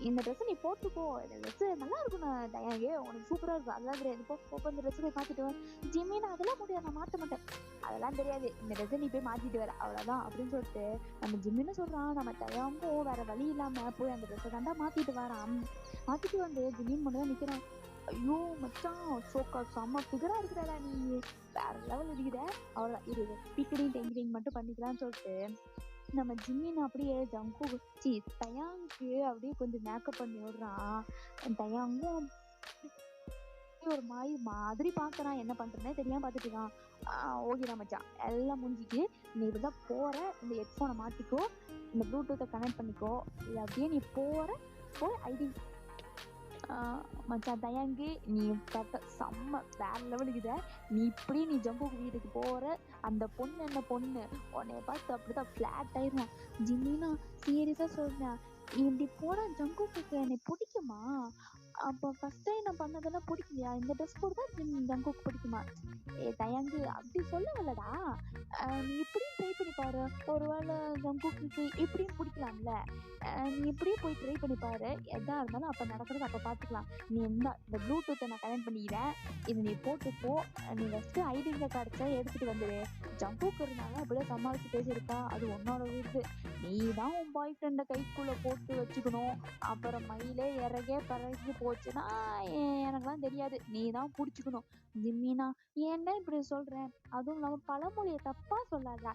இந்த ட்ரெஸ் நீ போட்டுக்கோ, இந்த ட்ரெஸ் நல்லா இருக்கும் தயாங்கே, உனக்கு சூப்பரா இருக்கும், அதெல்லாம் தெரியாது. போக்கு இந்த ட்ரெஸ் போய் மாத்திட்டு வர. ஜிம்மினா அதெல்லாம் முடியாது, நான் மாத்த மாட்டேன். அதெல்லாம் தெரியாது, இந்த ட்ரெஸ் நீ போய் மாத்திட்டு வர, அவ்வளவுதான் அப்படின்னு சொல்லிட்டு நம்ம ஜிம்மின்னு சொல்றான். நம்ம தயாங்கும் வேற வழி இல்லாம போய் அந்த ட்ரெஸ்ஸை தாண்டா மாத்திட்டு வரான். மாத்திட்டு வந்து ஜிம்மின் மட்டும் தான் நிக்கிறான். ஐயோ மச்சான், சோக்கா செம்ம ஃபிகரா இருக்கிறடா நீ, வேற லெவல் இருக்கிற. அவ்வளவுதான், இது பிக்கடிங் டெங்கிடிங் மட்டும் பண்ணிக்கலாம்னு சொல்லிட்டு நம்ம ஜிம்மின் அப்படியே ஜங்குக்கு தயாங்க்கு அப்படியே கொஞ்சம் மேக்கப் பண்ணி விடுறான். தயாங்கும் ஒரு மாதிரி பாக்குறான், என்ன பண்றேன்னே தெரியாம பாத்துட்டு இருக்கான். ஓகேடா மச்சான், எல்லாம் முடிஞ்சிட்டு நீ இப்படிதான் போற, இந்த ஹெட்போனை மாட்டிக்கோ, இந்த ப்ளூடூத்தை கனெக்ட் பண்ணிக்கோ, இது அப்படியே நீ போய் ஐடி மச்சான் தயாங்கு, நீ செம்ம வேற லெவலுக்குத. நீ ஜங்குக்கு வீட்டுக்கு போற, அந்த பொண்ணு என்ன பொண்ணு உன்னைய பார்த்து அப்படிதான் ஃபிளாட் ஆயிரும். ஜிம்மினா சீரியஸா சொல்றேன், இப்படி போனா ஜங்குக்கு என்னை பிடிக்குமா? அப்போ ஃபர்ஸ்ட் டைம் நான் பண்ணதெல்லாம் பிடிக்கலையா? இந்த ட்ரெஸ் கூட தான் ஜங்குக்கு பிடிக்குமா? தயாங்கு அப்படி சொல்லலடா, நீ இப்படியும் ட்ரை பண்ணி பாரு, ஒருவேளை ஜங்குக்கு இப்படியும் பிடிக்கலாம்ல. நீ இப்படியே போய் ட்ரை பண்ணி பாரு, எதா இருந்தாலும் அப்ப நடக்கிறது அப்ப பாத்துக்கலாம். நீ இந்த ப்ளூடூத்தை நான் கனெக்ட் பண்ணிக்கிறேன், இது நீ போட்டுப்போ. நீ ஃபர்ஸ்ட் ஐடிங்க கார்டை எடுத்துட்டு வந்துடு. ஜங்குக்கு இருந்தாலும் அப்படியே சமாளிச்சு பேசியிருப்பா, அது உன்னோட வீடு. நீ தான் உன் பாய் ஃப்ரெண்டை கைக்குள்ள போட்டு வச்சுக்கணும். அப்புறம் மயிலே இறகே பறகி போச்சுன்னா எனக்குலாம் தெரியாது, நீ தான் பிடிச்சிக்கணும். ஜிம்மினா ஏன்டா இப்படி சொல்றேன்? அதுவும் இல்லாம பழமொழியை தப்பா சொல்லாதா.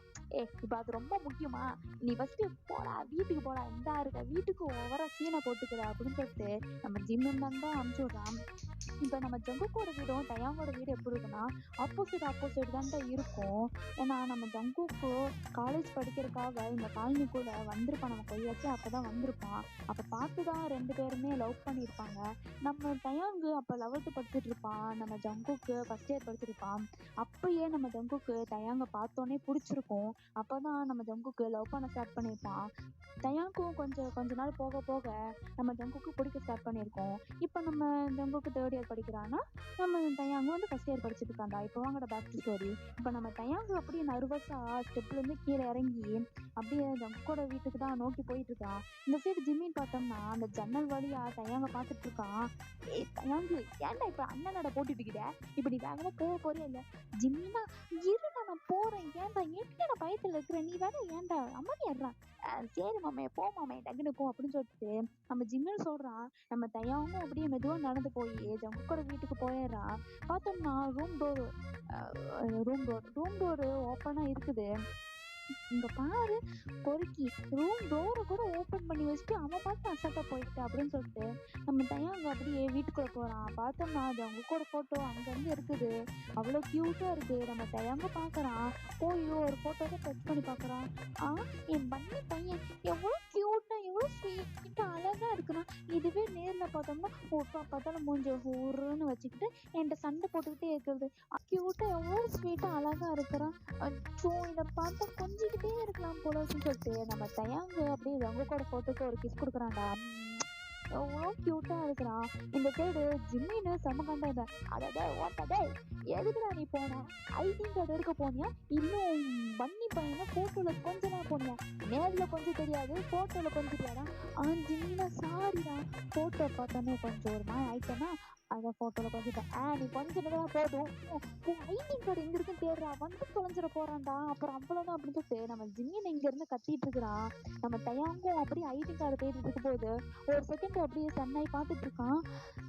இப்ப அது ரொம்ப முக்கியமா? நீ ஃபர்ஸ்ட் போடா, வீட்டுக்கு போடா, இந்த இருக்க வீட்டுக்கு ஓவரா சீனை போட்டுக்கிற அப்படின்னு சொல்லிட்டு நம்ம ஜிம்மின் தான் அனுப்பிச்சு விடுறான். இப்ப நம்ம ஜங்குக்கோட வீடும் தயாங்கோட வீடு எப்படி இருக்குன்னா ஆப்போசிட் தான்டா இருக்கும். ஏன்னா நம்ம ஜங்குக்கு காலேஜ் படிக்கிறதுக்காக இந்த காலனிக்குள்ள வந்திருப்பான், நம்ம கொய்யாச்சு அப்பதான் வந்திருப்பான். அப்ப பார்த்துதான் ரெண்டு பேருமே லவ் பண்ணியிருப்பாங்க. நம்ம தயாங்கு அப்ப 11th படிச்சுட்டு இருப்பான், நம்ம ஜங்குக்கு ஃபர்ஸ்ட் இயர் படிச்சிருப்பான். அப்பயே நம்ம ஜங்குக்கு தயாங்க பார்த்தோன்னே பிடிச்சிருக்கும். அப்பதான் நம்ம ஜங்குக்கு லவ் பண்ண ஸ்டார்ட் பண்ணியிருப்பான். தயாங்கும் கொஞ்ச நாள் போக போக நம்ம ஜங்குக்கு பிடிக்க ஸ்டார்ட் பண்ணியிருக்கோம். இப்போ நம்ம ஜங்குக்கு 3rd இயர் படிக்கிறான்னா நம்ம தயாங்கு வந்து ஃபர்ஸ்ட் இயர் படிச்சுட்டு இருக்காண்டா. இப்போ வாங்கட பேக் டு ஸ்டோரி. இப்போ நம்ம தயாங்கு அப்படியே நர்வஸா ஸ்டெப்ல இருந்து கீழே இறங்கி அப்படியே ஜங்குக்கோட வீட்டுக்கு தான் நோக்கி போயிட்டு இருக்கான். இந்த சைடு ஜிம்மின் பார்த்தோம்னா அந்த ஜன்னல் வழியா தயாங்க பார்த்துட்டு இருக்கான். தயாங்கு ஏன்டா இப்ப அண்ணனோட போட்டுட்டு இருக்கிற? இப்படி வேகமா போறியா? இல்ல ஜிம்மினா இருடா நான் போறேன், ஏன்டா என்ன நான் பயத்துல இருக்கிறேன், நீ வேற ஏன்டா அமைதியா இருறான். சரி மாமே போ மாமே, டக்குனு போ அப்படின்னு சொல்லிட்டு நம்ம ஜிம்மின் சொல்றான். நம்ம தயாவும் அப்படியே மெதுவா நடந்து போய் ஜங்குக்கோட வீட்டுக்கு போயிடுறான். பார்த்தோம்னா ரூம் டோர் ஓப்பனா இருக்குது. இங்க பாரு பொறுக்கி, ரூம் டோரை கூட ஓபன் பண்ணி வச்சுட்டு அவன் பார்த்து அசால்ட்டா போயிட்டு அப்படின்னு சொல்லிட்டு நம்ம தயாங்க அப்படியே வீட்டுக்குள்ள போறான். பார்த்தோம்னா அது அவங்க கூட போட்டோ அங்கங்க இருக்குது, அவ்வளவு கியூட்டா இருக்கு. நம்ம தயாங்க பாக்குறான், போய் ஒரு போட்டோவை டச் பண்ணி பாக்குறான். என் பண்ணி பையன் எவ்வளவு கியூட்டா எவ்வளவு ஸ்வீட்டா அழகா இருக்குறான். இதுவே நேர்ல பார்த்தோம்னா போட்டோ பார்த்தாலும் மூஞ்ச ஊருன்னு வச்சுக்கிட்டு என்கிட்ட சண்டை போட்டுக்கிட்டே இருக்கிறது. கியூட்டா எவ்வளவு ஸ்வீட்டா அழகா இருக்கிறான். இதை பார்த்தா கொஞ்சிக்கிட்டே இருக்கலாம் போல சொல்லிட்டு நம்ம தயாங்க அப்படியே ஜங்குக்கோட போட்டோக்கு ஒரு கிஸ் கொடுக்குறான்டா. எவ்வளோ கியூட்டா இருக்கிறான். இந்த சைடு ஜிம்மின்னு செம கண்டது. அடடே ஓட்டடே, எதுக்குடா நீ போன? ஐடி கார்டு எடுக்க போனியா? இன்னும் பன்னி பையனை போட்டோல கொஞ்ச நாள் போனியா? நேர்ல கொஞ்சம் தெரியாது, போட்டோல கொஞ்சம் தெரியாதா? ஜிம்மினா சாரிடா, போட்டோ பார்த்தோன்னே கொஞ்சம் ஒரு மாதிரி ஆயிட்டேன்னா அதான் போட்டோல கொஞ்சம் நீ கொஞ்சம் நேரம் போதும். உன் ஐடி கார்டு எங்க இருக்குன்னு தேடுறா, வந்து தொலைஞ்சிட போறான்டா, அப்புறம் அவ்வளவுதான் அப்படின்னு சொல்லிட்டு நம்ம ஜிம்மின் இங்க இருந்து கத்திட்டு இருக்கிறான். நம்ம தயாங்கும் அப்படியே ஐடி கார்டு தேடிட்டு இருக்கும் போது ஒரு செகண்ட் அப்படியே சன்னாய் பார்த்துட்டு இருக்கான்.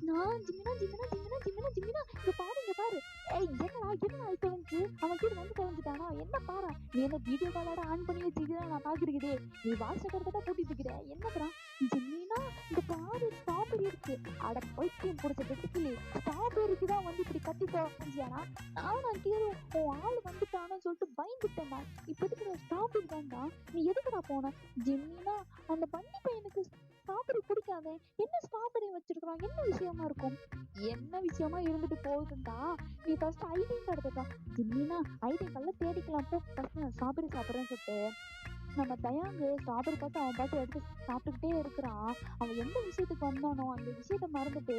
நான் ஜிமினா ஜிமினா ஜிமினா ஜிமினா ஜிமினா இங்க பாரு இங்க பாரு. ஏய் என்னடா அது தொலைஞ்சு அவன் கீழே வந்து தொலைஞ்சிட்டானா என்ன பாரு. நீ என்ன வீடியோ காலோட ஆன் பண்ணி வச்சுக்கிட்டா நான் பாக்குறீங்களே, நீ வாட்ஸ்அப் தான் கூட்டிட்டு இருக்கிற என்னதுடா ஜிமினா இங்க பாரு ஸ்ட்ராபெரி இருக்கு. அட பைத்தியம் பிடிச்ச வெட்டுக்கிளி, ஸ்ட்ராபெரிக்கு தான் வந்து இப்படி கத்தி தொலைஞ்சியானா? நான் கீழே உன் ஆள் வந்துட்டானு சொல்லிட்டு பயந்துட்டேன்டா. இப்ப எதுக்குடா ஸ்ட்ராபெரி தான்டா, நீ எதுக்குடா போன? ஜிமினா அந்த பன்னி பையனுக்கு ஸ்ட்ராபெரி பிடிக்காதே, என்ன ஸ்ட்ராபெரி வச்சிருக்கான், என்ன விஷயமா இருக்கும்? என்ன விஷயமா இருந்துட்டு போகுதுண்டா, நீ ஃபர்ஸ்ட் ஐடி கார்டு கேட்டா. ஜிம்மினா ஐடி கார்டுல தேடிக்கலாம் போ, ஃபர்ஸ்ட் நான் ஸ்ட்ராபெரி சாப்பிட்றேன்னு சொல்லிட்டு நம்ம தயாங்கு ஸ்ட்ராபெரி பார்த்து அவன் பார்த்து எடுத்து சாப்பிட்டுக்கிட்டே இருக்கிறான். அவன் எந்த விஷயத்துக்கு வந்தானோ அந்த விஷயத்த மறந்துட்டு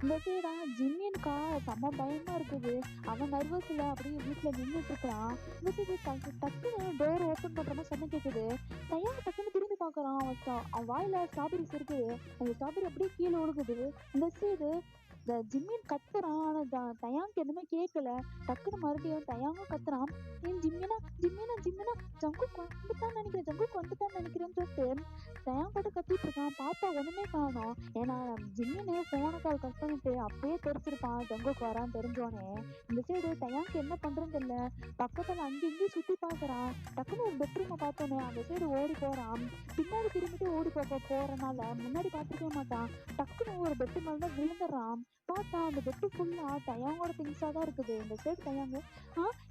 இந்த சைடா ஜிம்மியனுக்கா செம்ம பயமா இருக்குது. அவன் நர்வஸ்ல அப்படியே வீட்டுல நின்றுட்டு இருக்கிறான். இந்த சைடு டக்குன்னு டோர் ஓப்பன் பண்ற மாதிரி சத்தம் கேக்குது. தயாங்க டக்குன்னு திரும்பி பாக்குறான். அவன் வாயில ஸ்ட்ராபெரிஸ் இருக்குது. அந்த ஸ்ட்ராபெரி அப்படியே கீழே ஒழுகுது. இந்த சைடு இந்த ஜிம்மின் கத்துறான். ஆனா தயாங்க்கு எதுவுமே கேட்கல. டக்குன்னு மறுபடியும் தயாங்கும் கத்துறான். ஏன் ஜிம்மினா ஜிம்மினா ஜிம்மினா ஜங்குக்கு வந்துட்டான்னு நினைக்கிறேன், ஜங்குக்கு வந்துட்டான்னு நினைக்கிறேன்னு சொல்லிட்டு தயாங் போட்டு கத்திட்டு இருக்கான். பார்த்தா ஒண்ணுமே காணோம். ஏன்னா ஜிம்மின்னு போன கால் கட் பண்ணிட்டு அப்படியே தெரிச்சிருப்பான் ஜங்குக்கு வரான்னு தெரிஞ்சோனே. இந்த சைடு தயாங்க்கு என்ன பண்றேன்னு தெரியல. பக்கத்துல அங்கேயும் சுத்தி பாக்குறான். டக்குன்னு ஒரு பெட்ரூமை பார்த்தோன்னே அந்த சைடு ஓடி போறான். பின்னாடி திரும்பிட்டு ஓடி போறனால முன்னாடி பார்த்துருக்க மாட்டான். டக்குன்னு ஒரு பெட்டு மேலதான் விழுந்துடுறான். பார்த்தா அந்த பெட்டு ஃபுல்லா தயாங்கோட திங்ஸா தான் இருக்குது. இந்த சைடு தயாங்க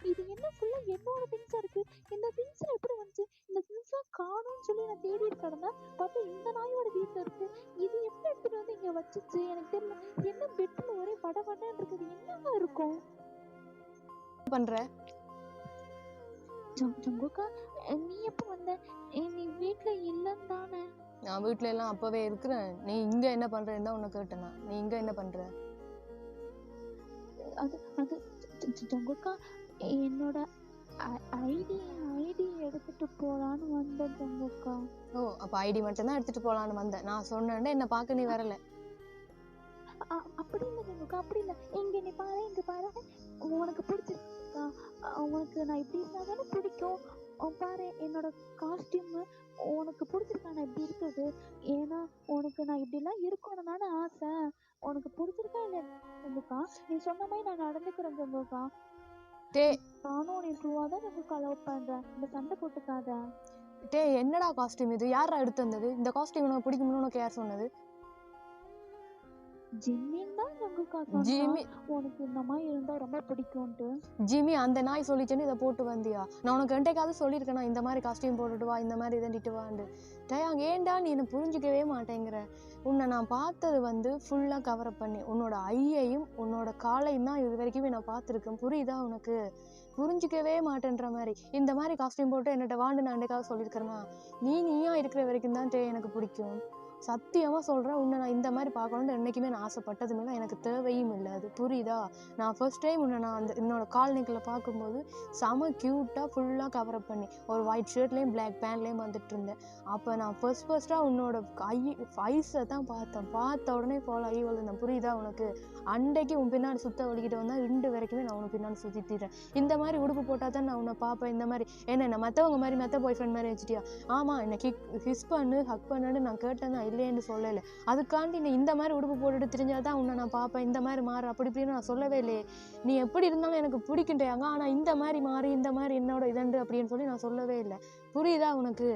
இது என்ன ஃபுல்லா என்னோட திங்ஸா இருக்கு, இந்த திங்ஸ் எப்படி வந்துச்சு, இந்த திங்ஸ் காணும்னு சொல்லி நான் தேடி கிடந்தேன். பார்த்தா இந்த நாயோட வீட்டுல இருக்கு, இது எப்படி எடுத்துட்டு வந்து இங்க வச்சுச்சு எனக்கு தெரியல. என்ன பெட்ல ஒரே படபடன்னு இருக்குது, என்னவா இருக்கும்? பண்ற ஜங்குக்கா, நீ எப்ப வந்த? நீ வீட்டுல இல்லன்னு தானே? நான் வீட்ல எல்லாம் அப்பவே இருக்கிறேன். நீ இங்க என்ன பண்றேன்னு தான் உன்னை கேட்டேனா. நீ இங்க என்ன பண்ற? அது அது ஜங்குக்கா, என்னோட ஐடி ஐடி எடுத்துட்டு போலான்னு வந்தேன் ஜங்குக்கா. ஓ, அப்ப ஐடி மட்டும் தான் எடுத்துட்டு போலான்னு வந்தேன். நான் சொன்னேன் என்ன பார்க்க நீ வரல. அப்படி இல்லை ஜங்குக்கா, அப்படி இல்லை. இங்க பாரு உனக்கு பிடிச்சிருக்கா? உனக்கு நான் இப்படி இருந்தா தானே பிடிக்கும். பாரு என்னோட காஸ்டியூம் உனக்கு பிடிச்சிருக்கா? நான் இப்படி இருக்குது ஏன்னா உனக்கு நான் இப்படி எல்லாம் இருக்கணும் தானே ஆசை. உனக்கு பிடிச்சிருக்கா இல்லையா ஜங்குக்கா? நீ சொன்ன மாதிரி நான் நடந்துக்கிறேன் ஜங்குக்கா. நானும் உன்னை ட்ரூவா தான் ஜங்குக்கா லவ் பண்றேன். இந்த சண்டை போட்டுக்காத. என்னடா காஸ்டியூம் இது? யாரா எடுத்து வந்தது இந்த காஸ்டியூம்? உனக்கு பிடிக்கும்னு உனக்கு யார் சொன்னது? ஜிம்மின் தான் ஜங்குக்கா சொன்னா ஜிம்மி உனக்கு இந்த மாதிரி இருந்தா ரொம்ப பிடிக்கும்ட்டு. ஜிம்மி அந்த நாய் சொல்லிச்சேன்னு இதை போட்டு வந்தியா? நான் உனக்கு ரெண்டைக்காவது சொல்லியிருக்கேனா இந்த மாதிரி காஸ்டியூம் போட்டுட்டு வா, இந்த மாதிரி இதண்டிட்டு வாண்டு. டயாங் ஏன்டா நீ என்ன புரிஞ்சுக்கவே மாட்டேங்கிற? உன்னை நான் பார்த்தது வந்து ஃபுல்லாக கவரப் பண்ணி உன்னோட ஐயையும் உன்னோட காலையும் தான் இது வரைக்குமே நான் பார்த்துருக்கேன். புரியுதா உனக்கு? புரிஞ்சிக்கவே மாட்டேன்ற மாதிரி இந்த மாதிரி காஸ்டியூம் போட்டு என்னட்ட வாண்டு நான் என்னைக்காவது சொல்லியிருக்கிறேன்னா? நீயா இருக்கிற வரைக்கும் தான் எனக்கு பிடிக்கும். சத்தியமாக சொல்கிறேன், உன்னை நான் இந்த மாதிரி பார்க்கணுன்னு என்றைக்குமே நான் ஆசைப்பட்டதும் இல்லை, எனக்கு தேவையும் இல்லை. அது புரியுதா? நான் ஃபர்ஸ்ட் டைம் உன்னை நான் அந்த என்னோட காலனிக்கில் பார்க்கும்போது செம க்யூட்டாக ஃபுல்லாக கவரப் பண்ணி ஒரு ஒயிட் ஷர்ட்லேயும் பிளாக் பேண்ட்லேயும் வந்துட்டு இருந்தேன். அப்போ நான் ஃபர்ஸ்ட்டாக உன்னோட ஐஸை தான் பார்த்தேன். பார்த்த உடனே ஃபாலோ ஆகி வளர்ந்தேன். புரியுதா உனக்கு? அன்றைக்கு உன் பின்னாடி சுத்த வலிக்கிட்டு வந்தால் இன்று வரைக்குமே நான் உனக்கு பின்னாடி சுற்றிட்டுறேன். இந்த மாதிரி உடுப்பு போட்டால் தான் நான் உன்னை பார்ப்பேன். இந்த மாதிரி என்ன மற்றவங்க மாதிரி மெத்த பாய் ஃப்ரெண்ட் மாதிரி வச்சுட்டியா? ஆமாம், என்னை ஹிஸ் பண்ணு ஹக் பண்ணுன்னு நான் கேட்டேன் தான், இல்லைன்னு சொல்லலை. அதுக்காண்டி நீ இந்த மாதிரி உடுப்பு போட்டுட்டு தெரிஞ்சால் தான் உன்னை நான் பார்ப்பேன், இந்த மாதிரி மாறு அப்படி இப்படின்னு நான் சொல்லவே இல்லையே. நீ எப்படி இருந்தாலும் எனக்கு பிடிக்கின்றாங்க, ஆனால் இந்த மாதிரி மாறி இந்த மாதிரி என்னோட இதண்டு அப்படின்னு சொல்லி நான் சொல்லவே இல்லை. புரியுதா உனக்கு?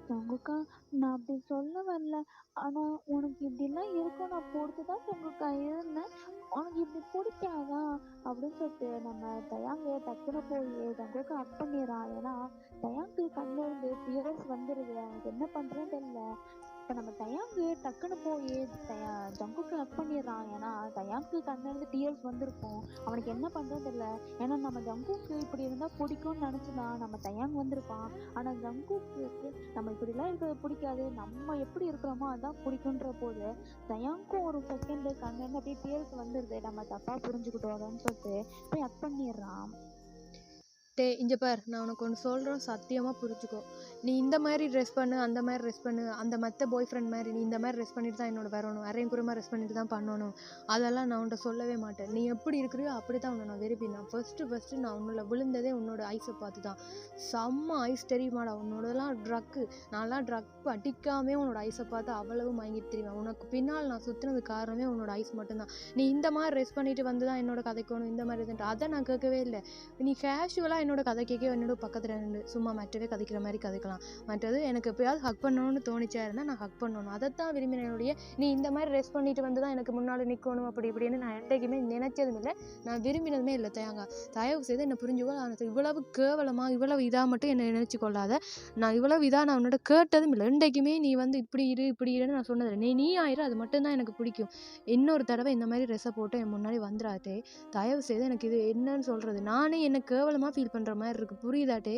ஜங்குக்கா, நான் அப்படி சொல்ல வரல. ஆனா உனக்கு இப்படிலாம் இருக்கும் நான் பொறுத்துதான் ஜங்குக்கா இருந்தேன். உனக்கு இப்படி பிடிக்காதா அப்படின்னு சொல்லிட்டு நம்ம தயாங்க டக்குன்னு போய் ஜங்குக்கா ஹக் பண்ணிடுறான். ஏன்னா தயாங்கு கண்ணுல இருந்து டியர்ஸ் வந்துருது. அவனுக்கு என்ன பண்றேன்னு தெரியல. இப்போ நம்ம தயாங்கு டக்குன்னு போய் ஜங்குக்கு ஹக் பண்ணிடுறான். ஏன்னா தயாங்கு கண்ணிலிருந்து டியர்ஸ் வந்திருக்கும். அவனுக்கு என்ன பண்றது தெரியல. ஏன்னா நம்ம ஜங்குக்கு இப்படி இருந்தா பிடிக்கும்னு நினைச்சுதான் நம்ம தயாங் வந்திருப்பான். ஆனா ஜங்குக்கு நம்ம இப்படிலாம் இருக்கிறது பிடிக்காது, நம்ம எப்படி இருக்கிறோமோ அதான் பிடிக்குன்ற போது தயாங்கும் ஒரு செகண்ட் கண்ணிலிருந்து அப்படியே டியர்ஸ் வந்துருது. நம்ம தப்பா புரிஞ்சுக்கிட்டோம்னு சொல்லிட்டு போய் ஹக் பண்ணிடுறான். டேய் இங்க பார், நான் உனக்கு ஒன்று சொல்கிறேன், சத்தியமாக புரிஞ்சுக்கோ. நீ இந்த மாதிரி ட்ரெஸ் பண்ணு, அந்த மாதிரி ட்ரெஸ் பண்ணு, அந்த மற்ற பாய் ஃப்ரெண்ட் மாதிரி நீ இந்த மாதிரி ட்ரெஸ் பண்ணிட்டு தான் என்னோட வரணும், அரையும் குறைமா ட்ரெஸ் பண்ணிட்டு தான் பண்ணணும், அதெல்லாம் நான் உன்ட்ட சொல்லவே மாட்டேன். நீ எப்படி இருக்கிறியோ அப்படி தான் உன்னை நான் விரும்பி. நான் ஃபஸ்ட்டு நான் உன்னோட விழுந்ததே உன்னோட ஐஸை பார்த்து தான். செம்ம ஐஸ் தெரியுமாடா உன்னோடலாம் ட்ரக்கு. நான்லாம் ட்ரக் அடிக்காமே உன்னோட ஐஸை பார்த்து அவ்வளவு மயங்கிட்டு தெரியுவேன். உனக்கு பின்னால் நான் சுற்றினது காரணமே உன்னோட ஐஸ் மட்டும்தான். நீ இந்த மாதிரி ட்ரெஸ் பண்ணிட்டு வந்து தான் என்னோட கதைக்கணும், இந்த மாதிரி இதுன்ட்டு அதை நான் கேட்கவே இல்லை. நீ கேஷுவலாக என்னோட கதை கேட்க என்னோட பக்கத்தில் ரெண்டு சும்மா மற்றவே கதைக்கிற மாதிரி கதைக்கலாம். மற்றது எனக்கு எப்போயாவது ஹக் பண்ணணும்னு தோணிச்சா இருந்தால் நான் ஹக் பண்ணணும், அதைத்தான் விரும்பினோடைய. நீ இந்த மாதிரி ட்ரெஸ் பண்ணிட்டு வந்து தான் எனக்கு முன்னாடி நிற்கணும் அப்படி இப்படின்னு நான் என்றைக்குமே நினைச்சதும் இல்லை, நான் விரும்பினதுமே இல்லை. தயவு செய்து என்னை புரிஞ்சுக்கோ. நான் இவ்வளவு கேவலமாக இவ்வளவு இதாக மட்டும் என்னை நினச்சி கொள்ளாத. நான் இவ்வளவு இதாக நான் உன்னோட கேட்டதும் இல்லை. என்றைக்குமே நீ வந்து இப்படி இருன்னு நான் சொன்னதில்லை. நீ ஆயிரு, அது மட்டும்தான் எனக்கு பிடிக்கும். இன்னொரு தடவை இந்த மாதிரி ட்ரெஸ்ஸை போட்டு என் முன்னாடி வந்துடாதே தயவு செய்து. எனக்கு இது என்னன்னு சொல்கிறது, நானே என்ன கேவலமாக ஃபீல் பண்ணுற மாதிரி இருக்குது, புரியுதாட்டே?